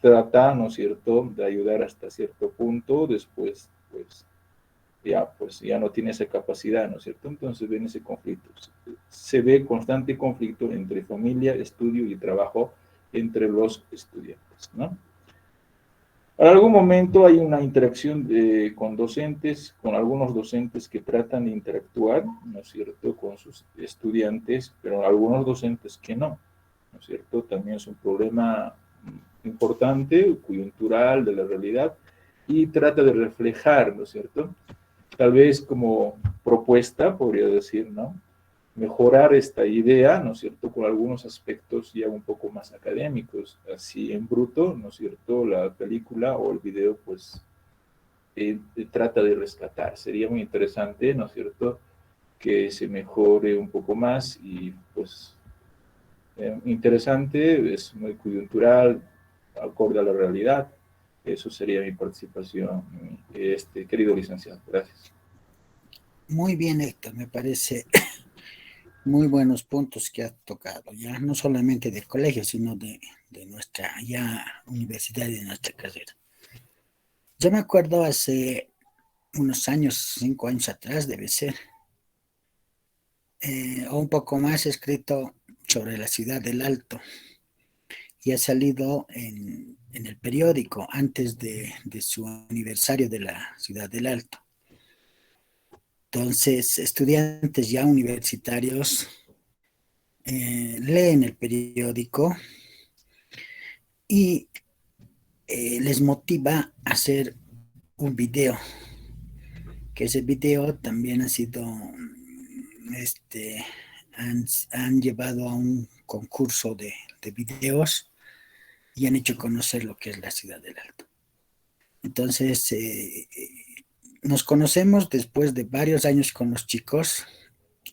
trata, ¿no es cierto?, de ayudar hasta cierto punto, después, pues ya no tiene esa capacidad, ¿no es cierto? Entonces ven ese conflicto. Se ve constante conflicto entre familia, estudio y trabajo entre los estudiantes, ¿no? En algún momento hay una interacción con docentes, con algunos docentes que tratan de interactuar, ¿no es cierto?, con sus estudiantes, pero algunos docentes que no, ¿no es cierto? También es un problema importante, coyuntural de la realidad, y trata de reflejar, ¿no es cierto?, tal vez como propuesta, podría decir, ¿no?, mejorar esta idea, ¿no es cierto?, con algunos aspectos ya un poco más académicos. Así en bruto, ¿no es cierto?, la película o el video, pues, trata de rescatar. Sería muy interesante, ¿no es cierto?, que se mejore un poco más y, pues, interesante, es muy coyuntural, acorde a la realidad. Eso sería mi participación, querido licenciado. Gracias. Muy bien, Héctor, me parece muy buenos puntos que has tocado, ya no solamente del colegio, sino de nuestra ya universidad y de nuestra carrera. Yo me acuerdo hace unos años, 5 años atrás debe ser, o un poco más, he escrito sobre la ciudad del Alto y ha salido en el periódico antes de su aniversario de la ciudad del Alto. Entonces, estudiantes ya universitarios leen el periódico y les motiva a hacer un video, que ese video también ha sido, han llevado a un concurso de videos y han hecho conocer lo que es la ciudad del Alto. Entonces, nos conocemos después de varios años con los chicos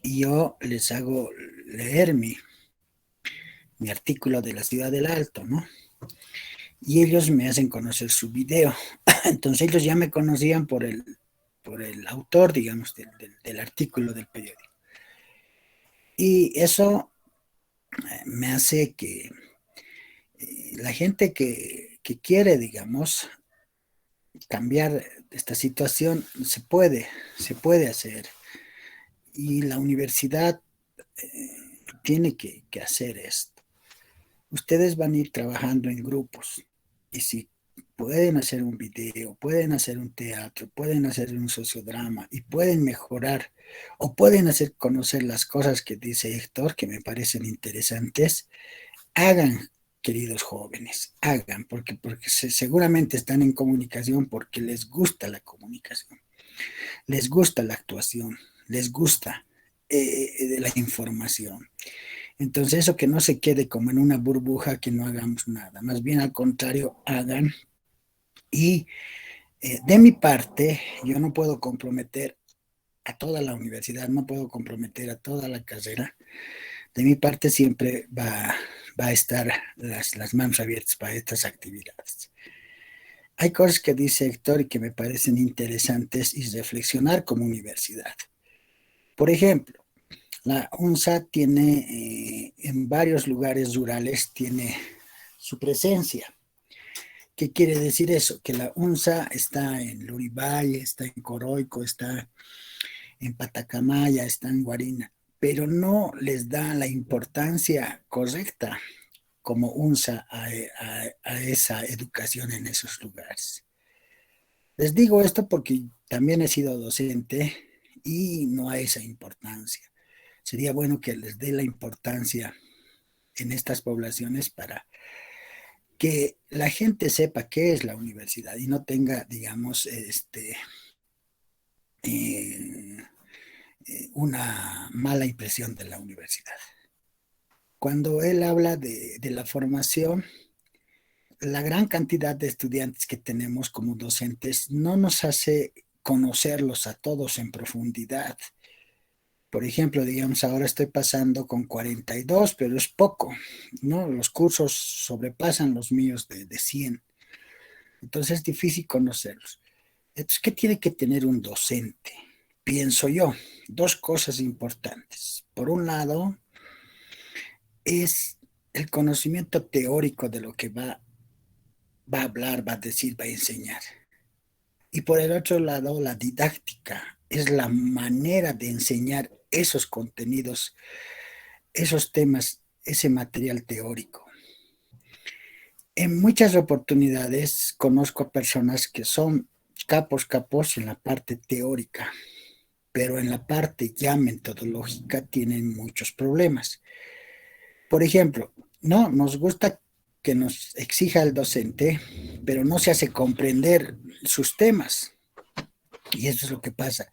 y yo les hago leer mi artículo de la ciudad del Alto, ¿no? Y ellos me hacen conocer su video. Entonces ellos ya me conocían por el autor, digamos, del artículo del periódico. Y eso me hace que la gente que quiere, digamos, cambiar esta situación, se puede hacer. Y la universidad tiene que hacer esto. Ustedes van a ir trabajando en grupos y si pueden hacer un video, pueden hacer un teatro, pueden hacer un sociodrama y pueden mejorar o pueden hacer conocer las cosas que dice Héctor, que me parecen interesantes, hagan, queridos jóvenes, hagan, porque seguramente están en comunicación porque les gusta la comunicación, les gusta la actuación, les gusta la información. Entonces eso que no se quede como en una burbuja, que no hagamos nada, más bien al contrario, hagan. Y de mi parte, yo no puedo comprometer a toda la universidad, no puedo comprometer a toda la carrera. De mi parte siempre va a estar las manos abiertas para estas actividades. Hay cosas que dice Héctor y que me parecen interesantes y reflexionar como universidad. Por ejemplo, la UNSA tiene en varios lugares rurales, tiene su presencia. ¿Qué quiere decir eso? Que la UNSA está en Luribay, está en Coroico, está en Patacamaya, está en Guarina, pero no les da la importancia correcta como UNSA a esa educación en esos lugares. Les digo esto porque también he sido docente y no hay esa importancia. Sería bueno que les dé la importancia en estas poblaciones para que la gente sepa qué es la universidad y no tenga, digamos, una mala impresión de la universidad. Cuando él habla de la formación, la gran cantidad de estudiantes que tenemos como docentes no nos hace conocerlos a todos en profundidad. Por ejemplo, digamos, ahora estoy pasando con 42, pero es poco, ¿no? Los cursos sobrepasan los míos de 100. Entonces es difícil conocerlos. Entonces, ¿qué tiene que tener un docente? Pienso yo, dos cosas importantes. Por un lado, es el conocimiento teórico de lo que va a hablar, va a decir, va a enseñar. Y por el otro lado, la didáctica es la manera de enseñar esos contenidos, esos temas, ese material teórico. En muchas oportunidades conozco a personas que son capos en la parte teórica, pero en la parte ya metodológica tienen muchos problemas. Por ejemplo, no nos gusta que nos exija el docente, pero no se hace comprender sus temas. Y eso es lo que pasa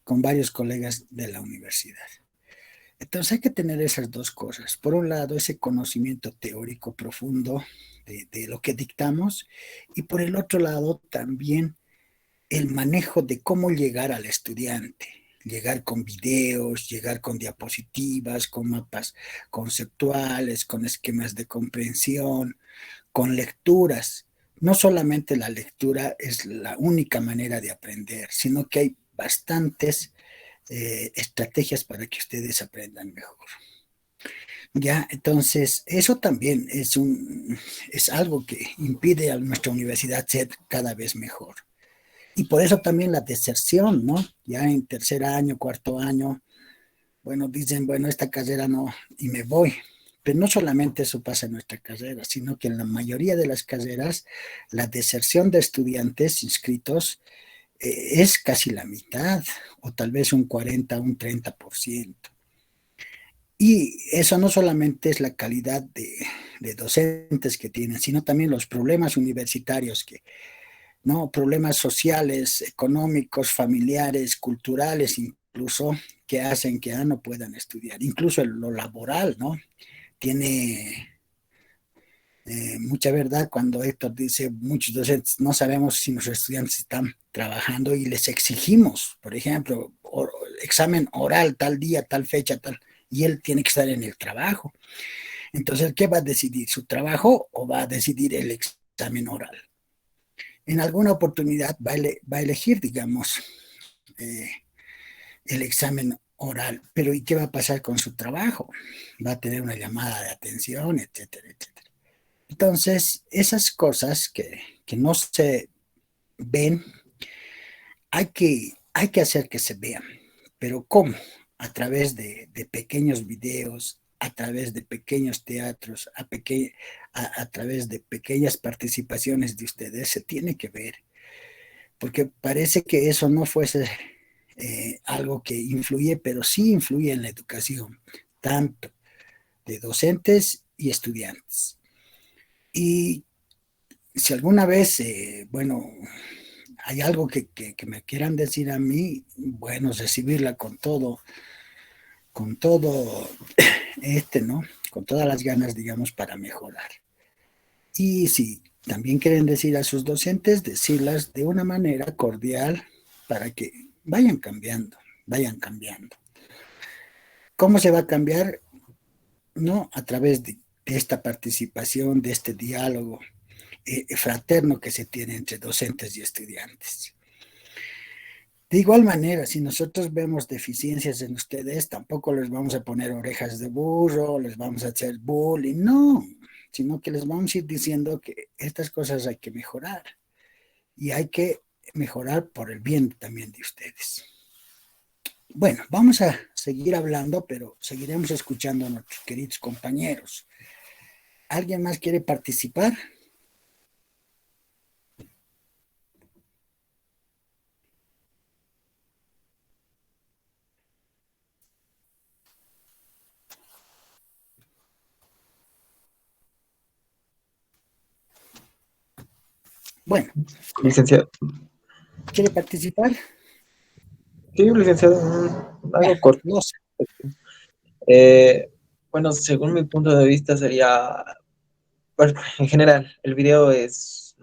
con varios colegas de la universidad. Entonces hay que tener esas dos cosas. Por un lado, ese conocimiento teórico profundo de lo que dictamos, y por el otro lado también el manejo de cómo llegar al estudiante, llegar con videos, llegar con diapositivas, con mapas conceptuales, con esquemas de comprensión, con lecturas. No solamente la lectura es la única manera de aprender, sino que hay bastantes estrategias para que ustedes aprendan mejor. Ya, entonces, eso también es algo que impide a nuestra universidad ser cada vez mejor. Y por eso también la deserción, ¿no? Ya en tercer año, cuarto año, bueno, dicen, bueno, esta carrera no, y me voy. Pero no solamente eso pasa en nuestra carrera, sino que en la mayoría de las carreras, la deserción de estudiantes inscritos es casi la mitad, o tal vez un 40, un 30%. Y eso no solamente es la calidad de docentes que tienen, sino también los problemas universitarios ¿no? Problemas sociales, económicos, familiares, culturales, incluso, que hacen que no puedan estudiar. Incluso lo laboral, ¿no? Tiene mucha verdad cuando Héctor dice, muchos docentes no sabemos si nuestros estudiantes están trabajando y les exigimos, por ejemplo, examen oral tal día, tal fecha, tal, y él tiene que estar en el trabajo. Entonces, ¿qué va a decidir? ¿Su trabajo o va a decidir el examen oral? En alguna oportunidad va a elegir, digamos, el examen oral, pero ¿y qué va a pasar con su trabajo? Va a tener una llamada de atención, etcétera, etcétera. Entonces, esas cosas que no se ven, hay que hacer que se vean, pero ¿cómo? A través de pequeños videos, a través de pequeños teatros, a través de pequeñas participaciones de ustedes, se tiene que ver, porque parece que eso no fuese algo que influye, pero sí influye en la educación, tanto de docentes y estudiantes. Y si alguna vez, bueno, hay algo que me quieran decir a mí, bueno, recibirla con todo, ¿no? Con todas las ganas, digamos, para mejorar. Y si también quieren decir a sus docentes, decirlas de una manera cordial para que vayan cambiando, vayan cambiando. ¿Cómo se va a cambiar? No a través de esta participación, de este diálogo fraterno que se tiene entre docentes y estudiantes. De igual manera, si nosotros vemos deficiencias en ustedes, tampoco les vamos a poner orejas de burro, les vamos a hacer bullying, no, sino que les vamos a ir diciendo que estas cosas hay que mejorar y hay que mejorar por el bien también de ustedes. Bueno, vamos a seguir hablando, pero seguiremos escuchando a nuestros queridos compañeros. ¿Alguien más quiere participar? Bueno. Licenciado. ¿Quiere participar? Sí, licenciado, algo corto. No sé. Bueno, según mi punto de vista sería, bueno, en general, el video es,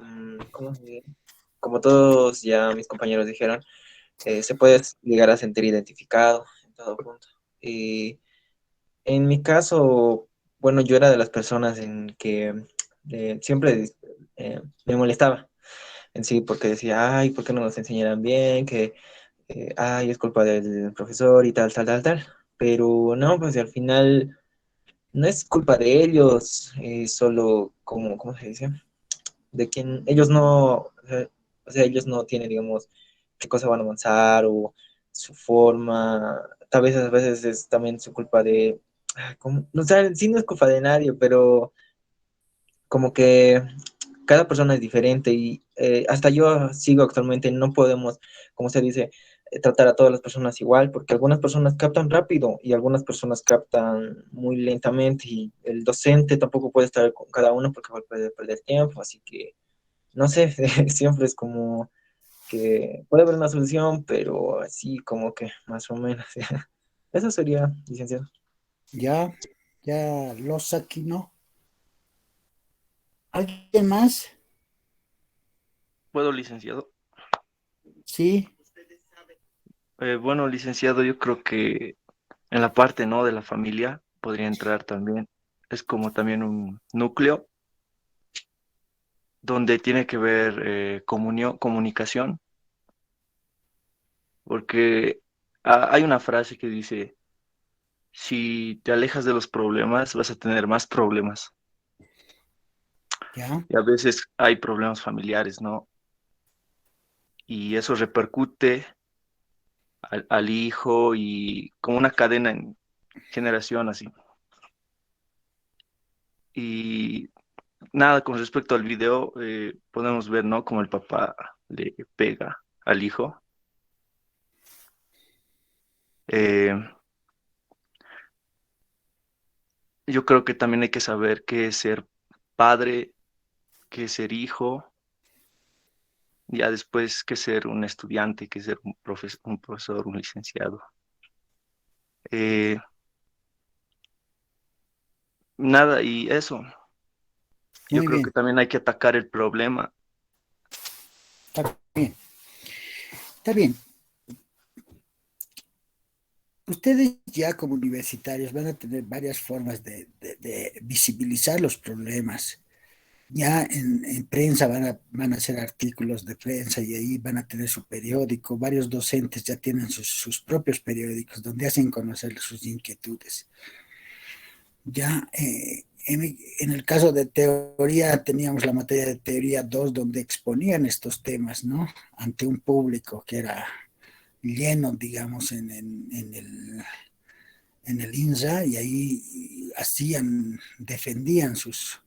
como todos ya mis compañeros dijeron, se puede llegar a sentir identificado en todo punto. En mi caso, bueno, yo era de las personas en que siempre me molestaba en sí, porque decía, ay, ¿por qué no nos enseñaran bien? Que, ay, es culpa del profesor y tal, tal, tal, tal. Pero no, pues al final no es culpa de ellos, es solo como, ¿cómo se dice? De quien ellos no, o sea, ellos no tienen, digamos, qué cosa van a avanzar o su forma, tal vez a veces es también su culpa de, no sé, sí no es culpa de nadie, pero como que cada persona es diferente y hasta yo sigo actualmente, no podemos, como se dice, tratar a todas las personas igual, porque algunas personas captan rápido y algunas personas captan muy lentamente y el docente tampoco puede estar con cada uno porque puede perder tiempo, así que no sé, siempre es como que puede haber una solución, pero así como que más o menos. Eso sería, licenciado. Ya, ya los aquí, ¿no? ¿Alguien más? ¿Puedo, licenciado? Sí, Bueno, licenciado, yo creo que en la parte, ¿no? de la familia podría entrar también. Es como también un núcleo donde tiene que ver comunicación, porque hay una frase que dice, si te alejas de los problemas, vas a tener más problemas. ya, Y a veces hay problemas familiares, ¿no? Y eso repercute al hijo y como una cadena en generación así. Y nada, con respecto al video, podemos ver, ¿no? Como el papá le pega al hijo. Eh, yo creo que también hay que saber qué es ser padre, qué es ser hijo, ya después qué es ser un estudiante, qué es ser un profesor, un licenciado. Eh, nada, y eso. Yo muy creo que bien, también hay que atacar el problema. está bien, está bien. Ustedes ya como universitarios van a tener varias formas de visibilizar los problemas. Ya en prensa van a hacer artículos de prensa y ahí van a tener su periódico. Varios docentes ya tienen sus propios periódicos donde hacen conocer sus inquietudes. Ya en el caso de teoría teníamos la materia de teoría 2 donde exponían estos temas, ¿no? Ante un público que era lleno, digamos, en el INSA y ahí defendían sus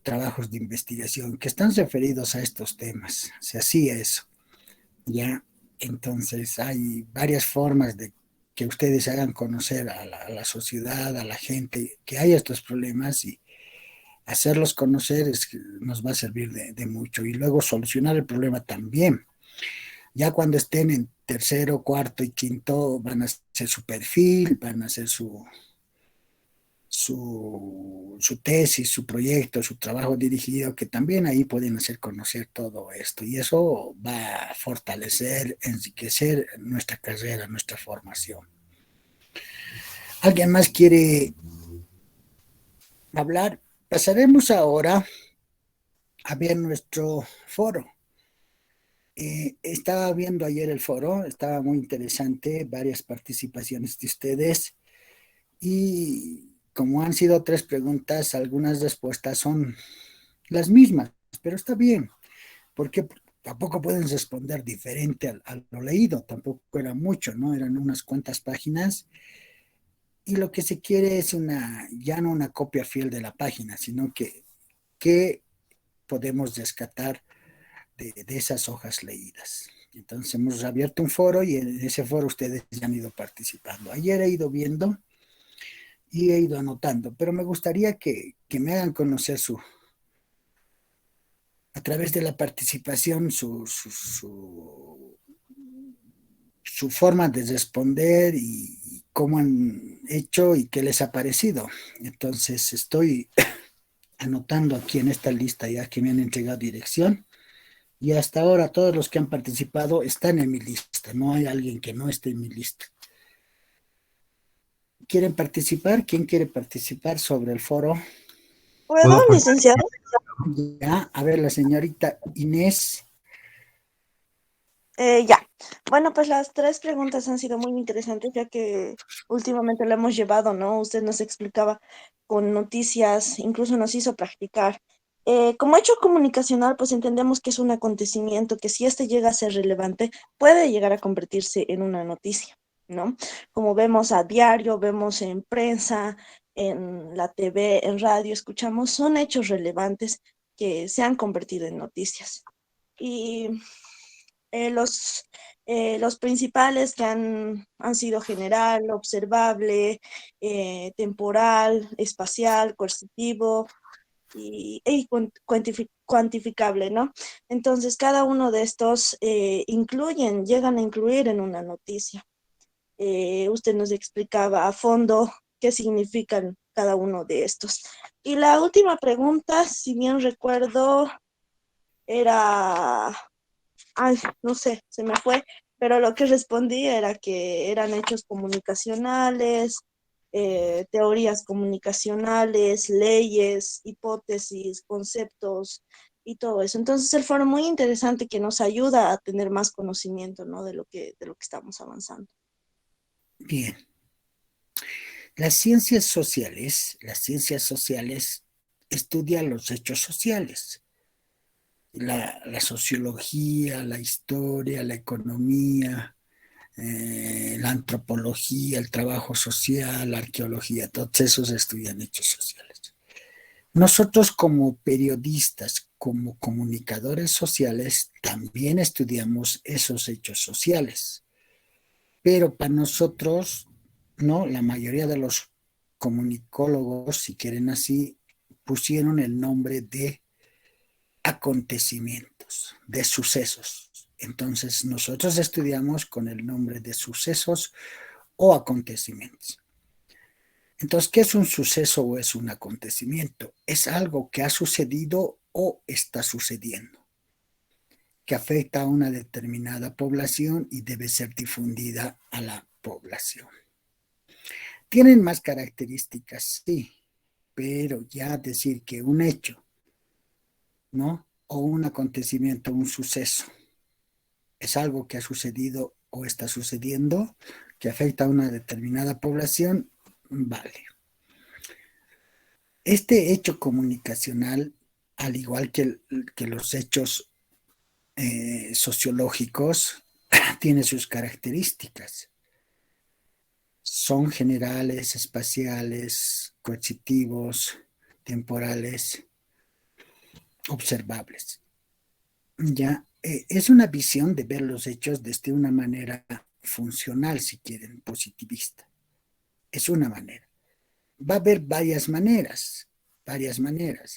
trabajos de investigación que están referidos a estos temas. Se hacía eso, ¿ya? Entonces hay varias formas de que ustedes hagan conocer a la sociedad, a la gente, que hay estos problemas y hacerlos conocer nos va a servir de mucho. Y luego solucionar el problema también. Ya cuando estén en tercero, cuarto y quinto, van a hacer su perfil, van a hacer su tesis, su proyecto, su trabajo dirigido, que también ahí pueden hacer conocer todo esto. Y eso va a fortalecer, enriquecer nuestra carrera, nuestra formación. ¿Alguien más quiere hablar? Pasaremos ahora a ver nuestro foro. Estaba viendo ayer el foro, estaba muy interesante, varias participaciones de ustedes y como han sido 3 preguntas, algunas respuestas son las mismas, pero está bien, porque tampoco pueden responder diferente a lo leído, tampoco era mucho, ¿no? Eran unas cuantas páginas y lo que se quiere es ya no una copia fiel de la página, sino que podemos rescatar de esas hojas leídas. Entonces hemos abierto un foro y en ese foro ustedes ya han ido participando. Ayer he ido viendo y he ido anotando, pero me gustaría que me hagan conocer a través de la participación su forma de responder y cómo han hecho y qué les ha parecido. Entonces estoy anotando aquí en esta lista ya que me han entregado dirección. Y hasta ahora todos los que han participado están en mi lista, no hay alguien que no esté en mi lista. ¿Quieren participar? ¿Quién quiere participar sobre el foro? ¿Puedo, licenciado? Ya, a ver, la señorita Inés. Ya. Bueno, pues las tres preguntas han sido muy interesantes, ya que últimamente lo hemos llevado, ¿no? Usted nos explicaba con noticias, incluso nos hizo practicar. Como hecho comunicacional, pues entendemos que es un acontecimiento que si este llega a ser relevante, puede llegar a convertirse en una noticia, ¿no? Como vemos a diario, vemos en prensa, en la TV, en radio, escuchamos, son hechos relevantes que se han convertido en noticias. Y eh, los, los principales que han sido general, observable, temporal, espacial, coercitivo y cuantificable, ¿no? Entonces, cada uno de estos llegan a incluir en una noticia. Usted nos explicaba a fondo qué significan cada uno de estos. Y la última pregunta, si bien recuerdo, era ay, no sé, se me fue, pero lo que respondí era que eran hechos comunicacionales, teorías comunicacionales, leyes, hipótesis, conceptos y todo eso. Entonces el foro muy interesante que nos ayuda a tener más conocimiento, ¿no? De lo que estamos avanzando. Bien. Las ciencias sociales estudian los hechos sociales. La sociología, la historia, la economía, la antropología, el trabajo social, la arqueología, todos esos estudian hechos sociales. Nosotros como periodistas, como comunicadores sociales, también estudiamos esos hechos sociales. Pero para nosotros, ¿no? La mayoría de los comunicólogos, si quieren así, pusieron el nombre de acontecimientos, de sucesos. Entonces nosotros estudiamos con el nombre de sucesos o acontecimientos. Entonces, ¿qué es un suceso o es un acontecimiento? Es algo que ha sucedido o está sucediendo, que afecta a una determinada población y debe ser difundida a la población. Tienen más características, sí, pero ya decir que un hecho, ¿no? O un acontecimiento, un suceso, es algo que ha sucedido o está sucediendo, que afecta a una determinada población, vale. Este hecho comunicacional, al igual que los hechos sociológicos, tiene sus características. Son generales, espaciales, coercitivos, temporales, observables. Ya, es una visión de ver los hechos desde una manera funcional, si quieren, positivista. Es una manera. Va a haber varias maneras.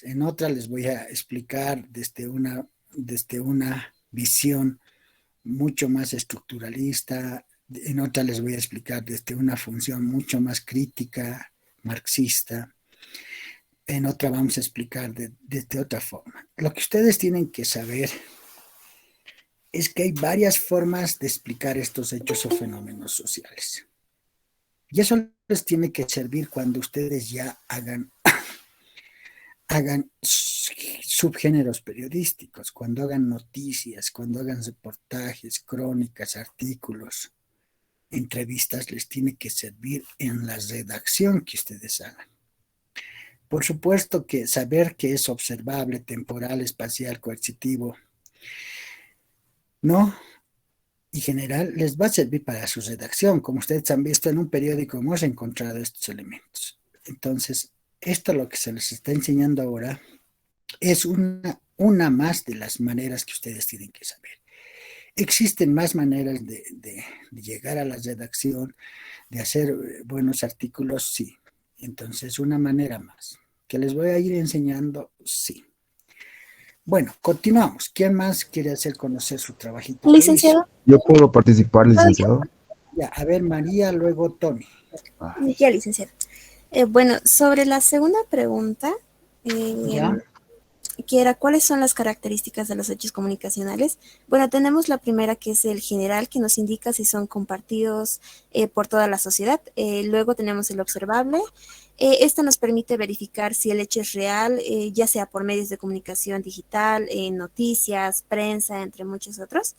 En otra les voy a explicar desde una visión mucho más estructuralista, en otra les voy a explicar desde una función mucho más crítica, marxista, en otra vamos a explicar desde otra forma. Lo que ustedes tienen que saber es que hay varias formas de explicar estos hechos o fenómenos sociales. Y eso les tiene que servir cuando ustedes ya hagan subgéneros periodísticos, cuando hagan noticias, cuando hagan reportajes, crónicas, artículos, entrevistas, les tiene que servir en la redacción que ustedes hagan. Por supuesto que saber que es observable, temporal, espacial, coercitivo, ¿no? Y general les va a servir para su redacción. Como ustedes han visto en un periódico, hemos encontrado estos elementos. Entonces, esto lo que se les está enseñando ahora es una más de las maneras que ustedes tienen que saber. Existen más maneras de llegar a la redacción, de hacer buenos artículos, sí. Entonces, una manera más. ¿Que les voy a ir enseñando? Sí. Bueno, continuamos. ¿Quién más quiere hacer conocer su trabajito? Licenciado. ¿Yo puedo participar, licenciado? Ya, a ver, María, luego Tony. Ya, licenciado. Bueno, sobre la segunda pregunta, Ya. que era cuáles son las características de los hechos comunicacionales. Bueno, tenemos la primera, que es el general, que nos indica si son compartidos por toda la sociedad. Luego tenemos el observable. Esta nos permite verificar si el hecho es real, ya sea por medios de comunicación digital, noticias, prensa, entre muchos otros.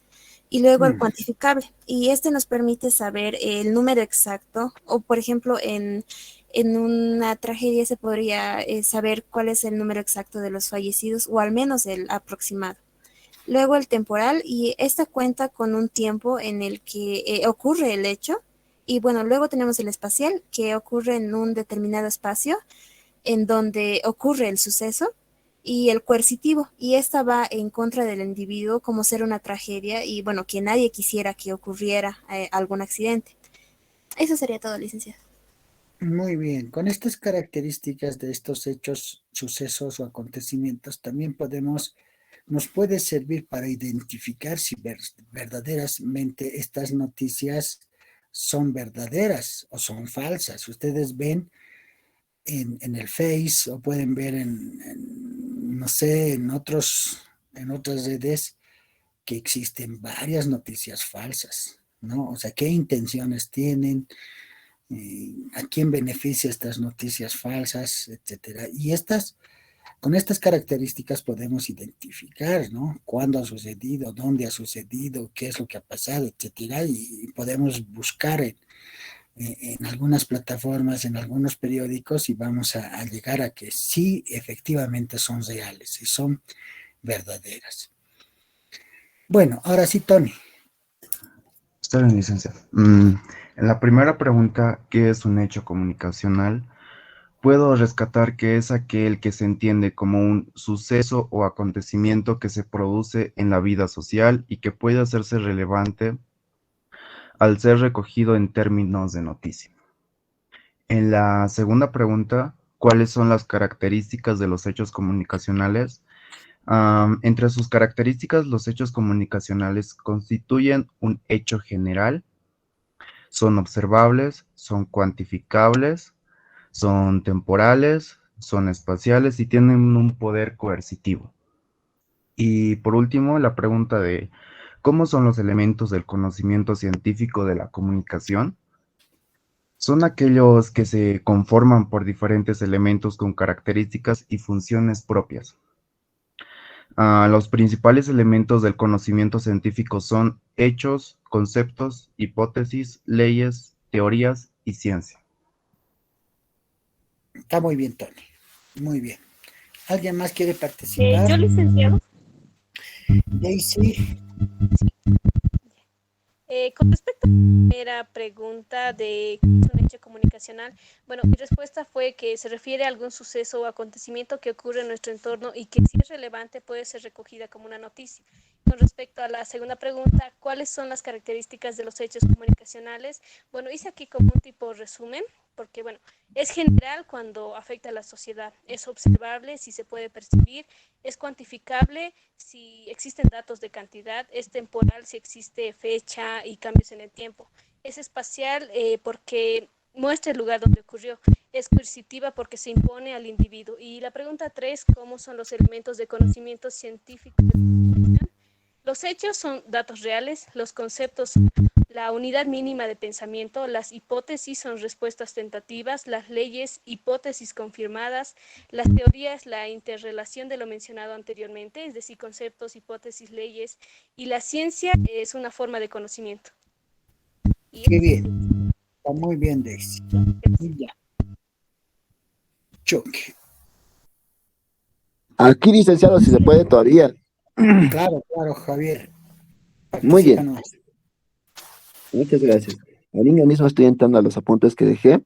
Y luego el cuantificable. Y este nos permite saber el número exacto, o por ejemplo, en una tragedia se podría saber cuál es el número exacto de los fallecidos, o al menos el aproximado. Luego el temporal, y esta cuenta con un tiempo en el que ocurre el hecho. Y bueno, luego tenemos el espacial, que ocurre en un determinado espacio en donde ocurre el suceso, y el coercitivo, y esta va en contra del individuo como ser una tragedia y bueno, que nadie quisiera que ocurriera algún accidente. Eso sería todo, licenciado. Muy bien, con estas características de estos hechos, sucesos o acontecimientos, también nos puede servir para identificar si verdaderamente estas noticias son verdaderas o son falsas. Ustedes ven en el Face o pueden ver no sé, en otras redes que existen varias noticias falsas, ¿no? O sea, ¿qué intenciones tienen? ¿A quién beneficia estas noticias falsas, etcétera? Y con estas características podemos identificar, ¿no? Cuándo ha sucedido, dónde ha sucedido, qué es lo que ha pasado, etcétera, y podemos buscar en algunas plataformas, en algunos periódicos, y vamos a llegar a que sí, efectivamente son reales y son verdaderas. Bueno, ahora sí, Tony. Está bien, licenciado. En la primera pregunta, ¿qué es un hecho comunicacional? Puedo rescatar que es aquel que se entiende como un suceso o acontecimiento que se produce en la vida social y que puede hacerse relevante al ser recogido en términos de noticia. En la segunda pregunta, ¿cuáles son las características de los hechos comunicacionales? Entre sus características, los hechos comunicacionales constituyen un hecho general, son observables, son cuantificables, son temporales, son espaciales y tienen un poder coercitivo. Y por último, la pregunta de ¿cómo son los elementos del conocimiento científico de la comunicación? Son aquellos que se conforman por diferentes elementos con características y funciones propias. Los principales elementos del conocimiento científico son hechos, conceptos, hipótesis, leyes, teorías y ciencia. Está muy bien, Tony. Muy bien. ¿Alguien más quiere participar? Yo, licenciado. Daisy. Con respecto a la primera pregunta de qué es un hecho comunicacional, bueno, mi respuesta fue que se refiere a algún suceso o acontecimiento que ocurre en nuestro entorno y que si es relevante puede ser recogida como una noticia. Con respecto a la segunda pregunta, ¿cuáles son las características de los hechos comunicacionales? Bueno, hice aquí como un tipo resumen, porque bueno, es general cuando afecta a la sociedad, es observable si se puede percibir, es cuantificable si existen datos de cantidad, es temporal si existe fecha y cambios en el tiempo, es espacial porque muestra el lugar donde ocurrió, es coercitiva porque se impone al individuo. Y la pregunta 3, ¿cómo son los elementos de conocimiento científico? Los hechos son datos reales, los conceptos son la unidad mínima de pensamiento, las hipótesis son respuestas tentativas, las leyes, hipótesis confirmadas, las teorías, la interrelación de lo mencionado anteriormente, es decir, conceptos, hipótesis, leyes, y la ciencia es una forma de conocimiento. Qué bien. Está muy bien, Daisy. Ya. Choque. Aquí, licenciado, si se puede todavía. Claro, Javier. Muy bien. Particípanos. Muchas gracias. Ahorita mismo estoy entrando a los apuntes que dejé.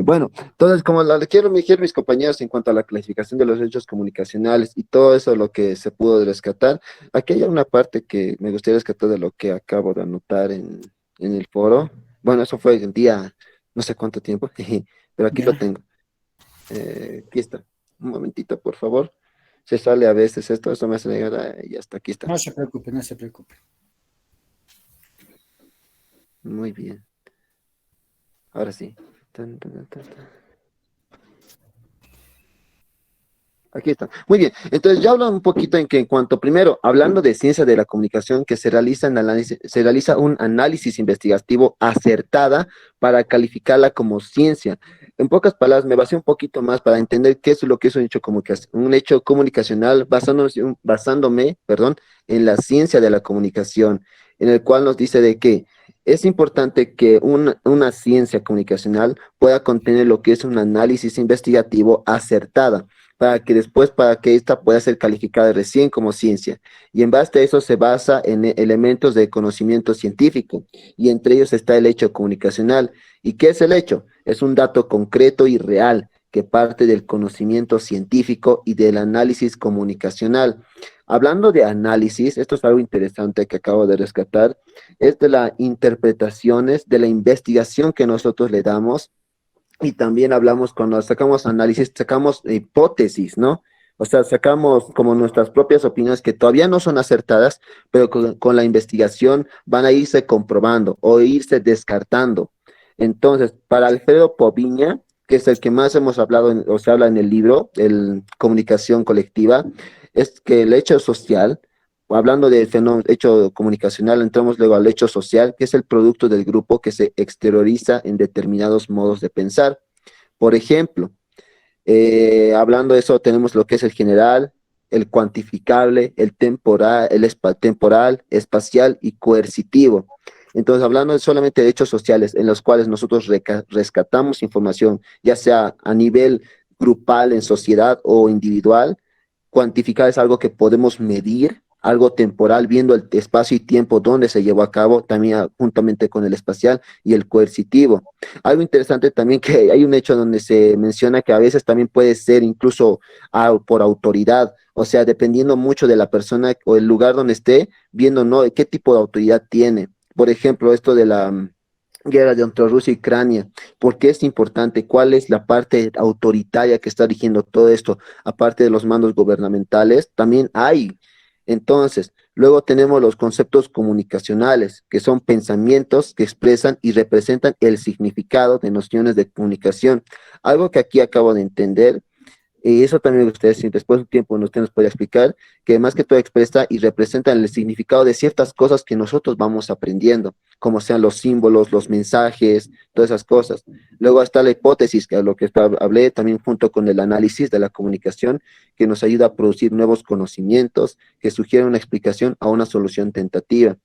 Bueno, entonces, como quiero dirigir mis compañeros en cuanto a la clasificación de los hechos comunicacionales y todo eso, lo que se pudo rescatar, aquí hay una parte que me gustaría rescatar de lo que acabo de anotar en el foro. Bueno, eso fue el día, no sé cuánto tiempo, pero aquí lo tengo. Aquí está. Un momentito, por favor. Se sale a veces esto, eso me hace llegar y hasta aquí está. No se preocupe, no se preocupe. Muy bien. Ahora sí. Tan, tan, tan, tan. Aquí está. Muy bien. Entonces, ya hablo un poquito en que en cuanto, primero, hablando de ciencia de la comunicación, que se realiza un análisis investigativo acertada para calificarla como ciencia. En pocas palabras, me basé un poquito más para entender qué es lo que es un hecho comunicacional basándome, perdón, en la ciencia de la comunicación, en el cual nos dice de que es importante que una ciencia comunicacional pueda contener lo que es un análisis investigativo acertada para que ésta pueda ser calificada recién como ciencia. Y en base a eso se basa en elementos de conocimiento científico, y entre ellos está el hecho comunicacional. ¿Y qué es el hecho? Es un dato concreto y real que parte del conocimiento científico y del análisis comunicacional. Hablando de análisis, esto es algo interesante que acabo de rescatar, es de las interpretaciones, de la investigación que nosotros le damos, y también hablamos cuando sacamos análisis, sacamos hipótesis, ¿no? O sea, sacamos como nuestras propias opiniones que todavía no son acertadas, pero con la investigación van a irse comprobando o irse descartando. Entonces, para Alfredo Poviña, que es el que más hemos hablado, o se habla en el libro, el Comunicación Colectiva, es que el hecho social, hablando del fenómeno hecho comunicacional, entramos luego al hecho social, que es el producto del grupo que se exterioriza en determinados modos de pensar. Por ejemplo, hablando de eso, tenemos lo que es el general, el cuantificable, el temporal, temporal, espacial y coercitivo. Entonces, hablando solamente de hechos sociales en los cuales nosotros rescatamos información, ya sea a nivel grupal, en sociedad o individual, cuantificar es algo que podemos medir, algo temporal, viendo el espacio y tiempo donde se llevó a cabo, también juntamente con el espacial y el coercitivo. Algo interesante también que hay un hecho donde se menciona que a veces también puede ser incluso por autoridad, o sea, dependiendo mucho de la persona o el lugar donde esté, viendo, ¿no?, qué tipo de autoridad tiene. Por ejemplo, esto de la guerra de entre Rusia y Ucrania. ¿Por qué es importante? ¿Cuál es la parte autoritaria que está dirigiendo todo esto? Aparte de los mandos gubernamentales, también hay. Entonces, luego tenemos los conceptos comunicacionales, que son pensamientos que expresan y representan el significado de nociones de comunicación. Algo que aquí acabo de entender, y eso también ustedes, si después de un tiempo usted nos puede explicar, que más que todo expresa y representa el significado de ciertas cosas que nosotros vamos aprendiendo, como sean los símbolos, los mensajes, todas esas cosas. Luego está la hipótesis, que es lo que hablé también junto con el análisis de la comunicación, que nos ayuda a producir nuevos conocimientos, que sugieren una explicación a una solución tentativa.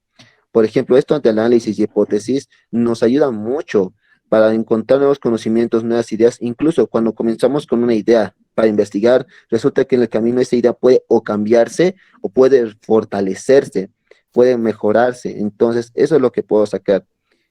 Por ejemplo, esto de análisis y hipótesis nos ayuda mucho para encontrar nuevos conocimientos, nuevas ideas, incluso cuando comenzamos con una idea para investigar, resulta que en el camino esa idea puede o cambiarse o puede fortalecerse, puede mejorarse. Entonces, eso es lo que puedo sacar.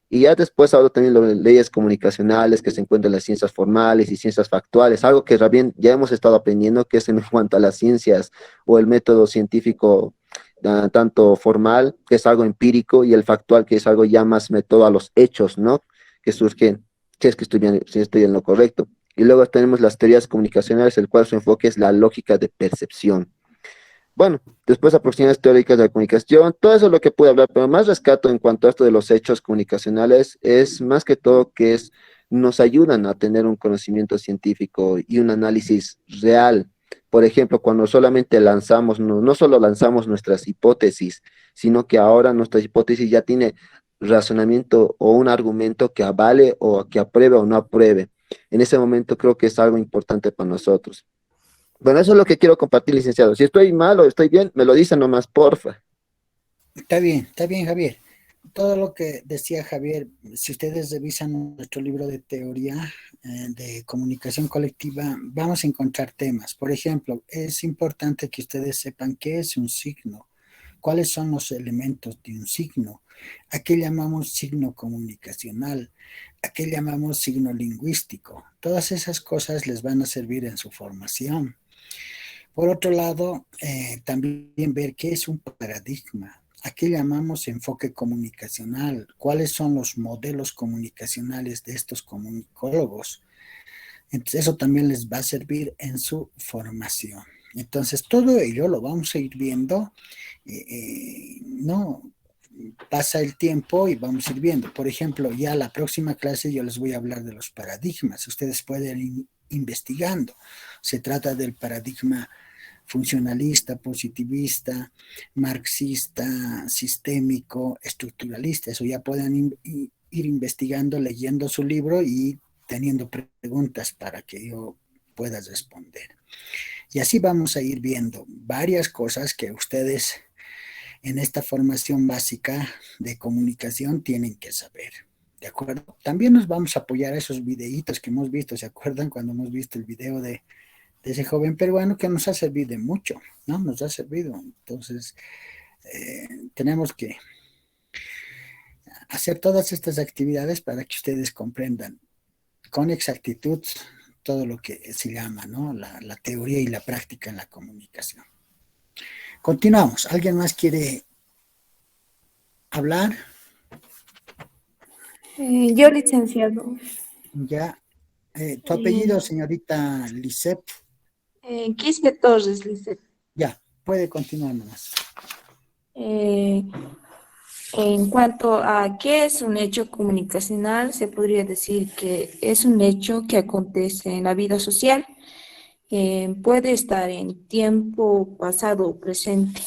Y ya después hablo también de leyes comunicacionales que se encuentran en las ciencias formales y ciencias factuales, algo que también ya hemos estado aprendiendo, que es en cuanto a las ciencias o el método científico, tanto formal, que es algo empírico, y el factual, que es algo ya más método a los hechos, ¿no?, que surgen, si es que estoy bien, si estoy en lo correcto. Y luego tenemos las teorías comunicacionales, el cual su enfoque es la lógica de percepción. Bueno, después aproximaciones teóricas de la comunicación, todo eso es lo que pude hablar, pero más rescato en cuanto a esto de los hechos comunicacionales es más que todo que nos ayudan a tener un conocimiento científico y un análisis real. Por ejemplo, cuando solamente lanzamos, no solo lanzamos nuestras hipótesis, sino que ahora nuestra hipótesis ya tiene razonamiento o un argumento que avale o que apruebe o no apruebe. En ese momento creo que es algo importante para nosotros. Bueno, eso es lo que quiero compartir, licenciado. Si estoy mal o estoy bien, me lo dicen nomás, porfa. Está bien, Javier. Todo lo que decía Javier, si ustedes revisan nuestro libro de teoría de comunicación colectiva, vamos a encontrar temas. Por ejemplo, es importante que ustedes sepan qué es un signo, cuáles son los elementos de un signo, a qué llamamos signo comunicacional, a qué llamamos signo lingüístico. Todas esas cosas les van a servir en su formación. Por otro lado, también ver qué es un paradigma, a qué llamamos enfoque comunicacional, cuáles son los modelos comunicacionales de estos comunicólogos. Entonces, eso también les va a servir en su formación. Entonces, todo ello lo vamos a ir viendo, no pasa el tiempo y vamos a ir viendo. Por ejemplo, ya la próxima clase yo les voy a hablar de los paradigmas. Ustedes pueden ir investigando. Se trata del paradigma funcionalista, positivista, marxista, sistémico, estructuralista. Eso ya pueden ir investigando, leyendo su libro y teniendo preguntas para que yo pueda responder. Y así vamos a ir viendo varias cosas que ustedes en esta formación básica de comunicación tienen que saber. ¿De acuerdo? También nos vamos a apoyar a esos videitos que hemos visto. ¿Se acuerdan cuando hemos visto el video de ese joven peruano que nos ha servido de mucho, ¿no? Nos ha servido. Entonces, tenemos que hacer todas estas actividades para que ustedes comprendan con exactitud todo lo que se llama, ¿no? La teoría y la práctica en la comunicación. Continuamos. ¿Alguien más quiere hablar? Yo, licenciado. Ya. ¿Tu apellido, señorita Lisette? Quispe Torres, Lisset. Ya, puede continuar nomás. En cuanto a qué es un hecho comunicacional, se podría decir que es un hecho que acontece en la vida social. Puede estar en tiempo pasado o presente,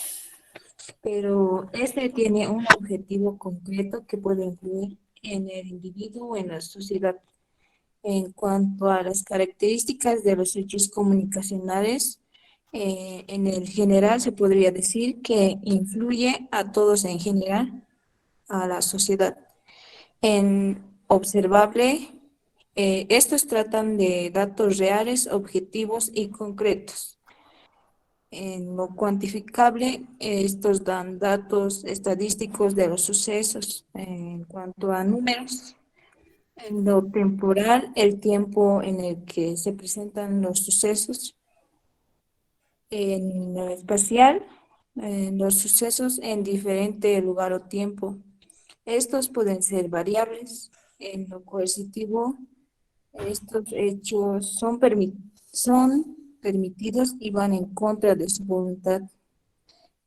pero este tiene un objetivo concreto que puede influir en el individuo o en la sociedad. En cuanto a las características de los hechos comunicacionales, en el general se podría decir que influye a todos en general, a la sociedad. En observable, estos tratan de datos reales, objetivos y concretos. En lo cuantificable, estos dan datos estadísticos de los sucesos. En cuanto a números, en lo temporal, el tiempo en el que se presentan los sucesos. En lo espacial, los sucesos en diferente lugar o tiempo. Estos pueden ser variables. En lo coercitivo, estos hechos son permitidos y van en contra de su voluntad.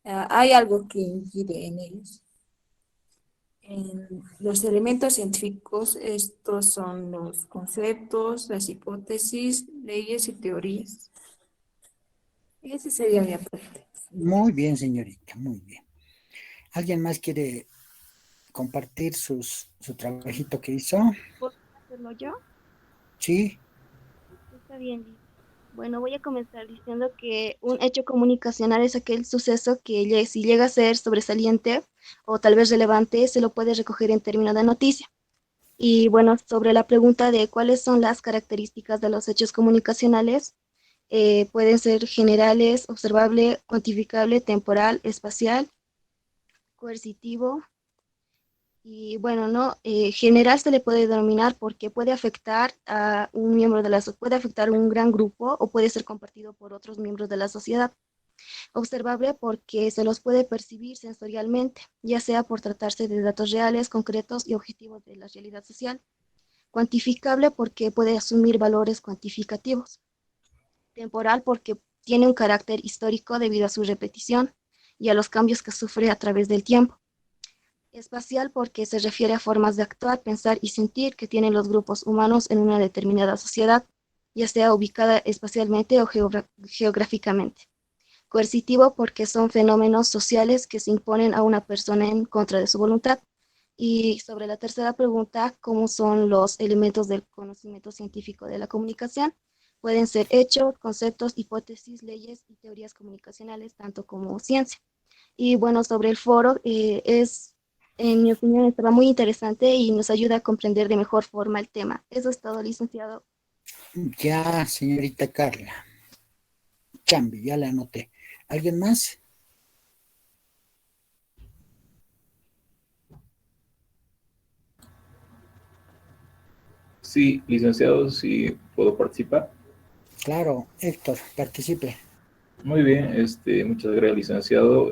Hay algo que impide en ellos. En los elementos científicos, estos son los conceptos, las hipótesis, leyes y teorías. Ese sería mi aporte. Muy bien, señorita, muy bien. ¿Alguien más quiere compartir su trabajito que hizo? ¿Puedo hacerlo yo? Sí. Está bien, Liz. Bueno, voy a comenzar diciendo que un hecho comunicacional es aquel suceso que si llega a ser sobresaliente o tal vez relevante, se lo puede recoger en términos de noticia. Y bueno, sobre la pregunta de cuáles son las características de los hechos comunicacionales, pueden ser generales, observable, cuantificable, temporal, espacial, coercitivo. Y bueno, no, general se le puede denominar porque puede afectar a un miembro de puede afectar a un gran grupo o puede ser compartido por otros miembros de la sociedad. Observable porque se los puede percibir sensorialmente, ya sea por tratarse de datos reales, concretos y objetivos de la realidad social. Cuantificable porque puede asumir valores cuantificativos. Temporal porque tiene un carácter histórico debido a su repetición y a los cambios que sufre a través del tiempo. Espacial porque se refiere a formas de actuar, pensar y sentir que tienen los grupos humanos en una determinada sociedad, ya sea ubicada espacialmente o geográficamente. Coercitivo porque son fenómenos sociales que se imponen a una persona en contra de su voluntad. Y sobre la tercera pregunta, ¿cómo son los elementos del conocimiento científico de la comunicación? Pueden ser hechos, conceptos, hipótesis, leyes y teorías comunicacionales, tanto como ciencia. Y bueno, sobre el foro, en mi opinión, estaba muy interesante y nos ayuda a comprender de mejor forma el tema. Eso es todo, licenciado. Ya, señorita Carla. Chambi, ya la anoté. ¿Alguien más? Sí, licenciado, sí puedo participar. Claro, Héctor, participe. Muy bien, muchas gracias, licenciado.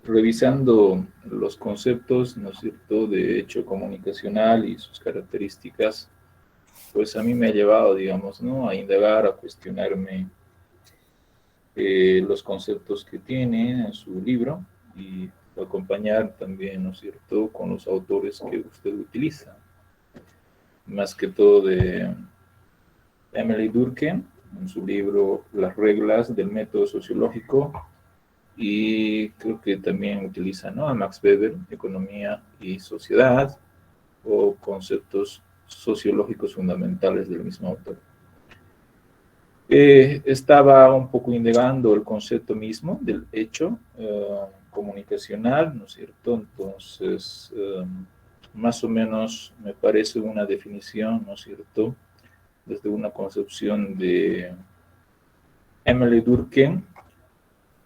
Revisando los conceptos, ¿no es cierto?, de hecho comunicacional y sus características, pues a mí me ha llevado, digamos, ¿no?, a indagar, a cuestionarme los conceptos que tiene en su libro y acompañar también, ¿no es cierto?, con los autores que usted utiliza. Más que todo de Emily Durkheim, en su libro Las reglas del método sociológico, y creo que también utiliza, ¿no?, a Max Weber, Economía y Sociedad, o conceptos sociológicos fundamentales del mismo autor. Estaba un poco indagando el concepto mismo del hecho comunicacional, ¿no es cierto? Entonces, más o menos me parece una definición, ¿no es cierto?, desde una concepción de Emily Durkheim,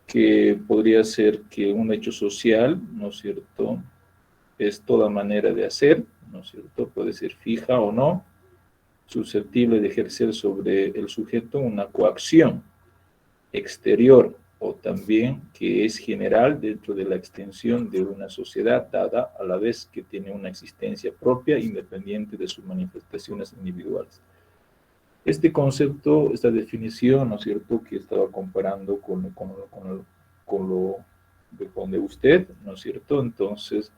que podría ser que un hecho social, ¿no es cierto?, es toda manera de hacer, ¿no es cierto?, puede ser fija o no, susceptible de ejercer sobre el sujeto una coacción exterior o también que es general dentro de la extensión de una sociedad dada a la vez que tiene una existencia propia independiente de sus manifestaciones individuales. Este concepto, esta definición, ¿no es cierto?, que estaba comparando con lo de usted, ¿no es cierto? Entonces,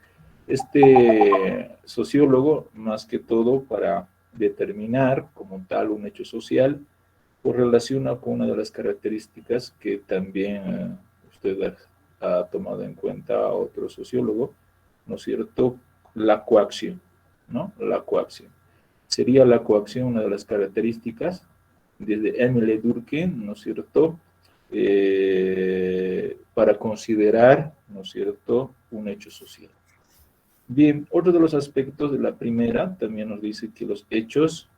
este sociólogo, más que todo para determinar como tal un hecho social, pues relaciona con una de las características que también usted ha tomado en cuenta otro sociólogo, ¿no es cierto?, la coacción, ¿no? La coacción. Sería la coacción una de las características desde Emile Durkheim, ¿no es cierto?, para considerar, ¿no es cierto?, un hecho social. Bien, otro de los aspectos de la primera también nos dice que los hechos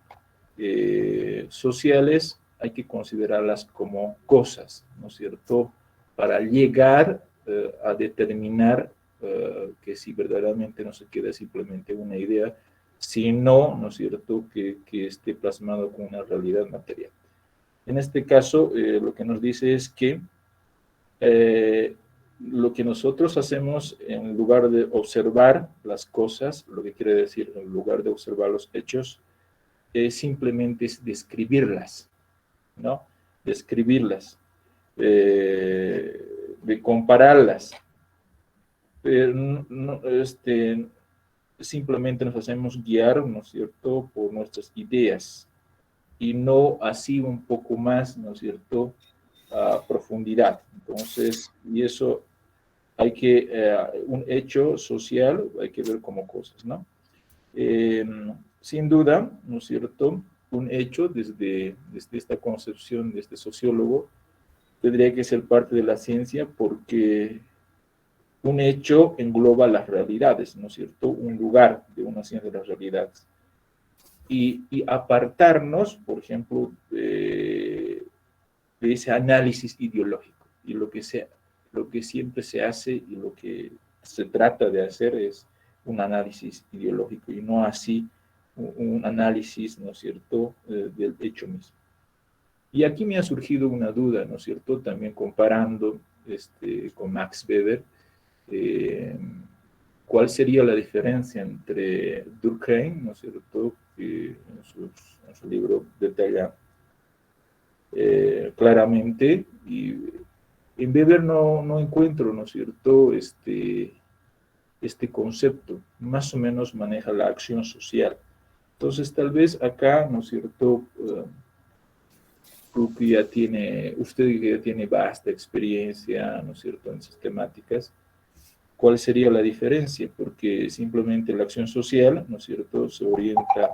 sociales hay que considerarlas como cosas, ¿no es cierto?, para llegar a determinar que si verdaderamente no se queda simplemente una idea, sino, ¿no es cierto?, que esté plasmado con una realidad material. En este caso, lo que nos dice es que lo que nosotros hacemos en lugar de observar las cosas, lo que quiere decir, en lugar de observar los hechos, simplemente es describirlas, ¿no? Describirlas, de compararlas. Simplemente nos hacemos guiar, ¿no es cierto?, por nuestras ideas y no así un poco más, ¿no es cierto?, a profundidad. Entonces, y eso hay que, un hecho social hay que ver como cosas, ¿no? Sin duda, ¿no es cierto?, un hecho desde esta concepción de este sociólogo tendría que ser parte de la ciencia porque un hecho engloba las realidades, ¿no es cierto?, un lugar de una ciencia de las realidades. Y apartarnos, por ejemplo, de ese análisis ideológico. Y lo que siempre se hace y lo que se trata de hacer es un análisis ideológico y no así un análisis, ¿no es cierto?, del hecho mismo. Y aquí me ha surgido una duda, ¿no es cierto?, también comparando con Max Weber, ¿cuál sería la diferencia entre Durkheim, ¿no es cierto?, que en su libro detalla claramente, y en Weber no encuentro, ¿no es cierto?, este concepto, más o menos maneja la acción social. Entonces, tal vez acá, ¿no es cierto?, creo que usted ya tiene vasta experiencia, ¿no es cierto?, en esas temáticas. ¿Cuál sería la diferencia? Porque simplemente la acción social, ¿no es cierto?, se orienta,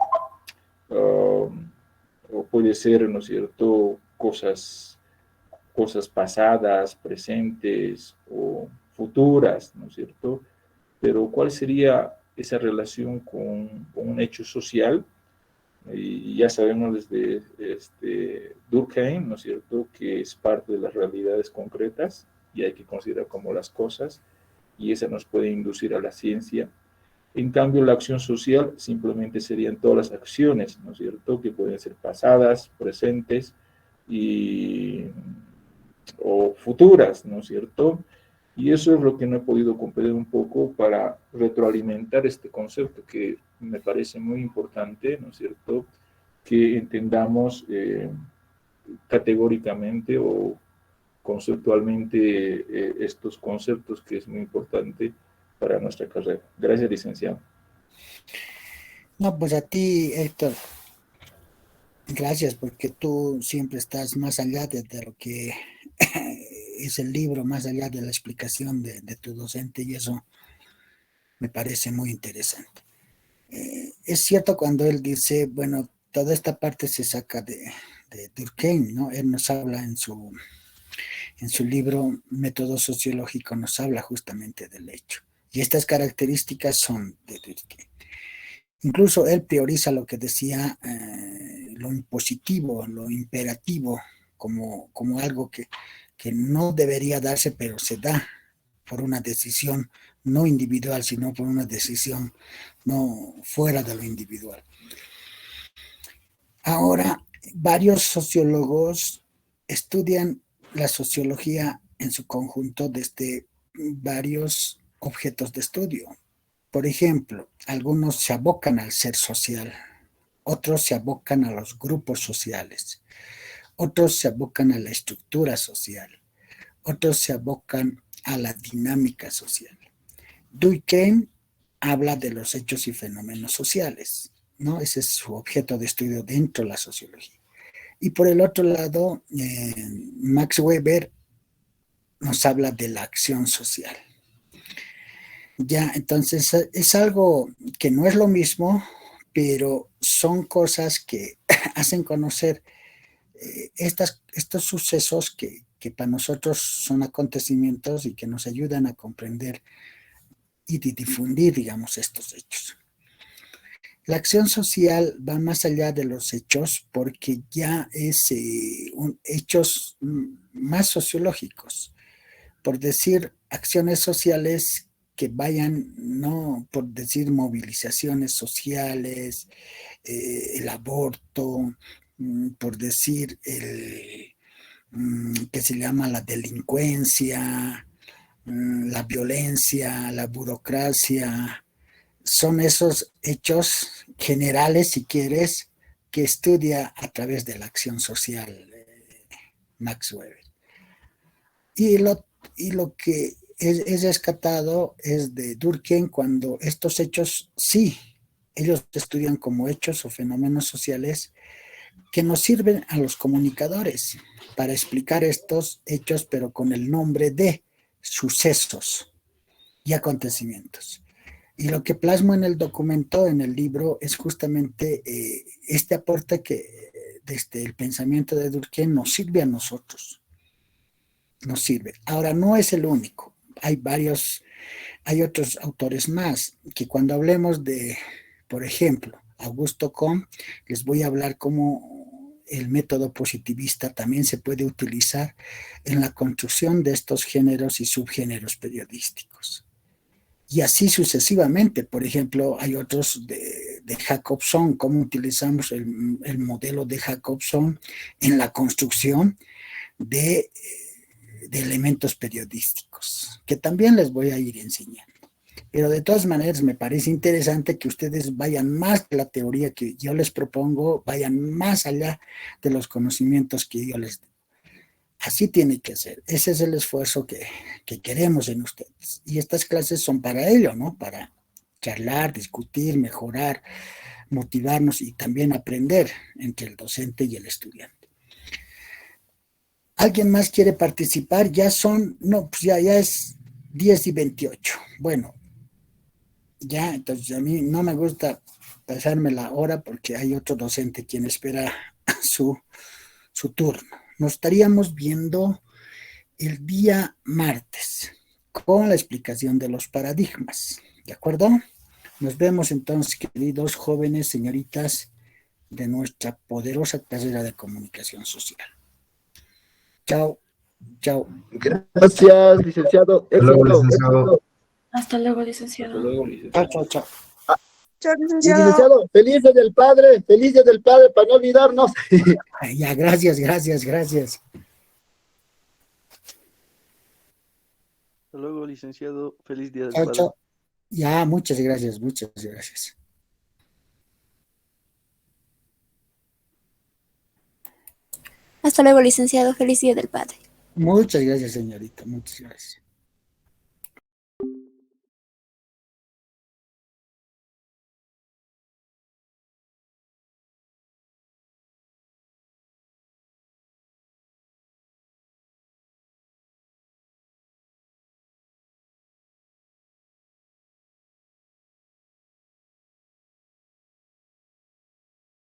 o puede ser, ¿no es cierto?, cosas pasadas, presentes o futuras, ¿no es cierto? Pero ¿cuál sería esa relación con un hecho social? Y ya sabemos desde Durkheim, ¿no es cierto?, que es parte de las realidades concretas y hay que considerar como las cosas, y esa nos puede inducir a la ciencia. En cambio, la acción social simplemente serían todas las acciones, ¿no es cierto?, que pueden ser pasadas, presentes o futuras, ¿no es cierto? Y eso es lo que no he podido comprender un poco para retroalimentar este concepto que me parece muy importante, ¿no es cierto?, que entendamos categóricamente o conceptualmente estos conceptos, que es muy importante para nuestra carrera. Gracias, licenciado. No, pues a ti, Héctor, gracias, porque tú siempre estás más allá de lo que es el libro, más allá de la explicación de tu docente, y eso me parece muy interesante. Es cierto cuando él dice, bueno, toda esta parte se saca de Durkheim, ¿no? Él nos habla en su libro Método Sociológico, nos habla justamente del hecho. Y estas características son de Durkheim. Incluso él prioriza lo que decía lo impositivo, lo imperativo, como algo que no debería darse, pero se da por una decisión no individual, sino por una decisión no fuera de lo individual. Ahora, varios sociólogos estudian la sociología en su conjunto desde varios objetos de estudio. Por ejemplo, algunos se abocan al ser social, otros se abocan a los grupos sociales, otros se abocan a la estructura social, otros se abocan a la dinámica social. Durkheim habla de los hechos y fenómenos sociales, ¿no? Ese es su objeto de estudio dentro de la sociología. Y por el otro lado, Max Weber nos habla de la acción social. Ya, entonces es algo que no es lo mismo, pero son cosas que hacen conocer estos sucesos que para nosotros son acontecimientos y que nos ayudan a comprender y difundir, digamos, estos hechos. La acción social va más allá de los hechos porque ya es hechos más sociológicos. Por decir, acciones sociales que vayan, no por decir movilizaciones sociales, el aborto, por decir que se llama la delincuencia, la violencia, la burocracia. Son esos hechos generales, si quieres, que estudia a través de la acción social Max Weber. Y lo que es rescatado es de Durkheim cuando estos hechos, sí, ellos estudian como hechos o fenómenos sociales que nos sirven a los comunicadores para explicar estos hechos, pero con el nombre de sucesos y acontecimientos. Y lo que plasmo en el documento, en el libro, es justamente este aporte que desde el pensamiento de Durkheim nos sirve a nosotros. Nos sirve. Ahora, no es el único. Hay otros autores más que cuando hablemos de, por ejemplo, Augusto Comte, les voy a hablar cómo el método positivista también se puede utilizar en la construcción de estos géneros y subgéneros periodísticos. Y así sucesivamente. Por ejemplo, hay otros de Jacobson, cómo utilizamos el modelo de Jacobson en la construcción de elementos periodísticos, que también les voy a ir enseñando. Pero de todas maneras me parece interesante que ustedes vayan más de la teoría que yo les propongo, vayan más allá de los conocimientos que yo les doy. Así tiene que ser. Ese es el esfuerzo que queremos en ustedes. Y estas clases son para ello, ¿no? Para charlar, discutir, mejorar, motivarnos y también aprender entre el docente y el estudiante. ¿Alguien más quiere participar? Ya son, no, pues ya es 10:28. Bueno, ya, entonces a mí no me gusta pasarme la hora porque hay otro docente quien espera su turno. Nos estaríamos viendo el día martes con la explicación de los paradigmas, ¿de acuerdo? Nos vemos entonces, queridos jóvenes, señoritas de nuestra poderosa carrera de comunicación social. Chao, chao. Gracias, licenciado. Luego, Éxito, licenciado. éxito. Hasta luego, licenciado. Hasta luego, licenciado. Chao, chao, chao. Chao, Y licenciado. licenciado, feliz día del padre, para no olvidarnos. Ya, gracias. Hasta luego, licenciado. Feliz Día del Chao, Padre. chao. Ya, muchas gracias. Hasta luego, licenciado. Feliz Día del Padre. Muchas gracias, señorita. Muchas gracias.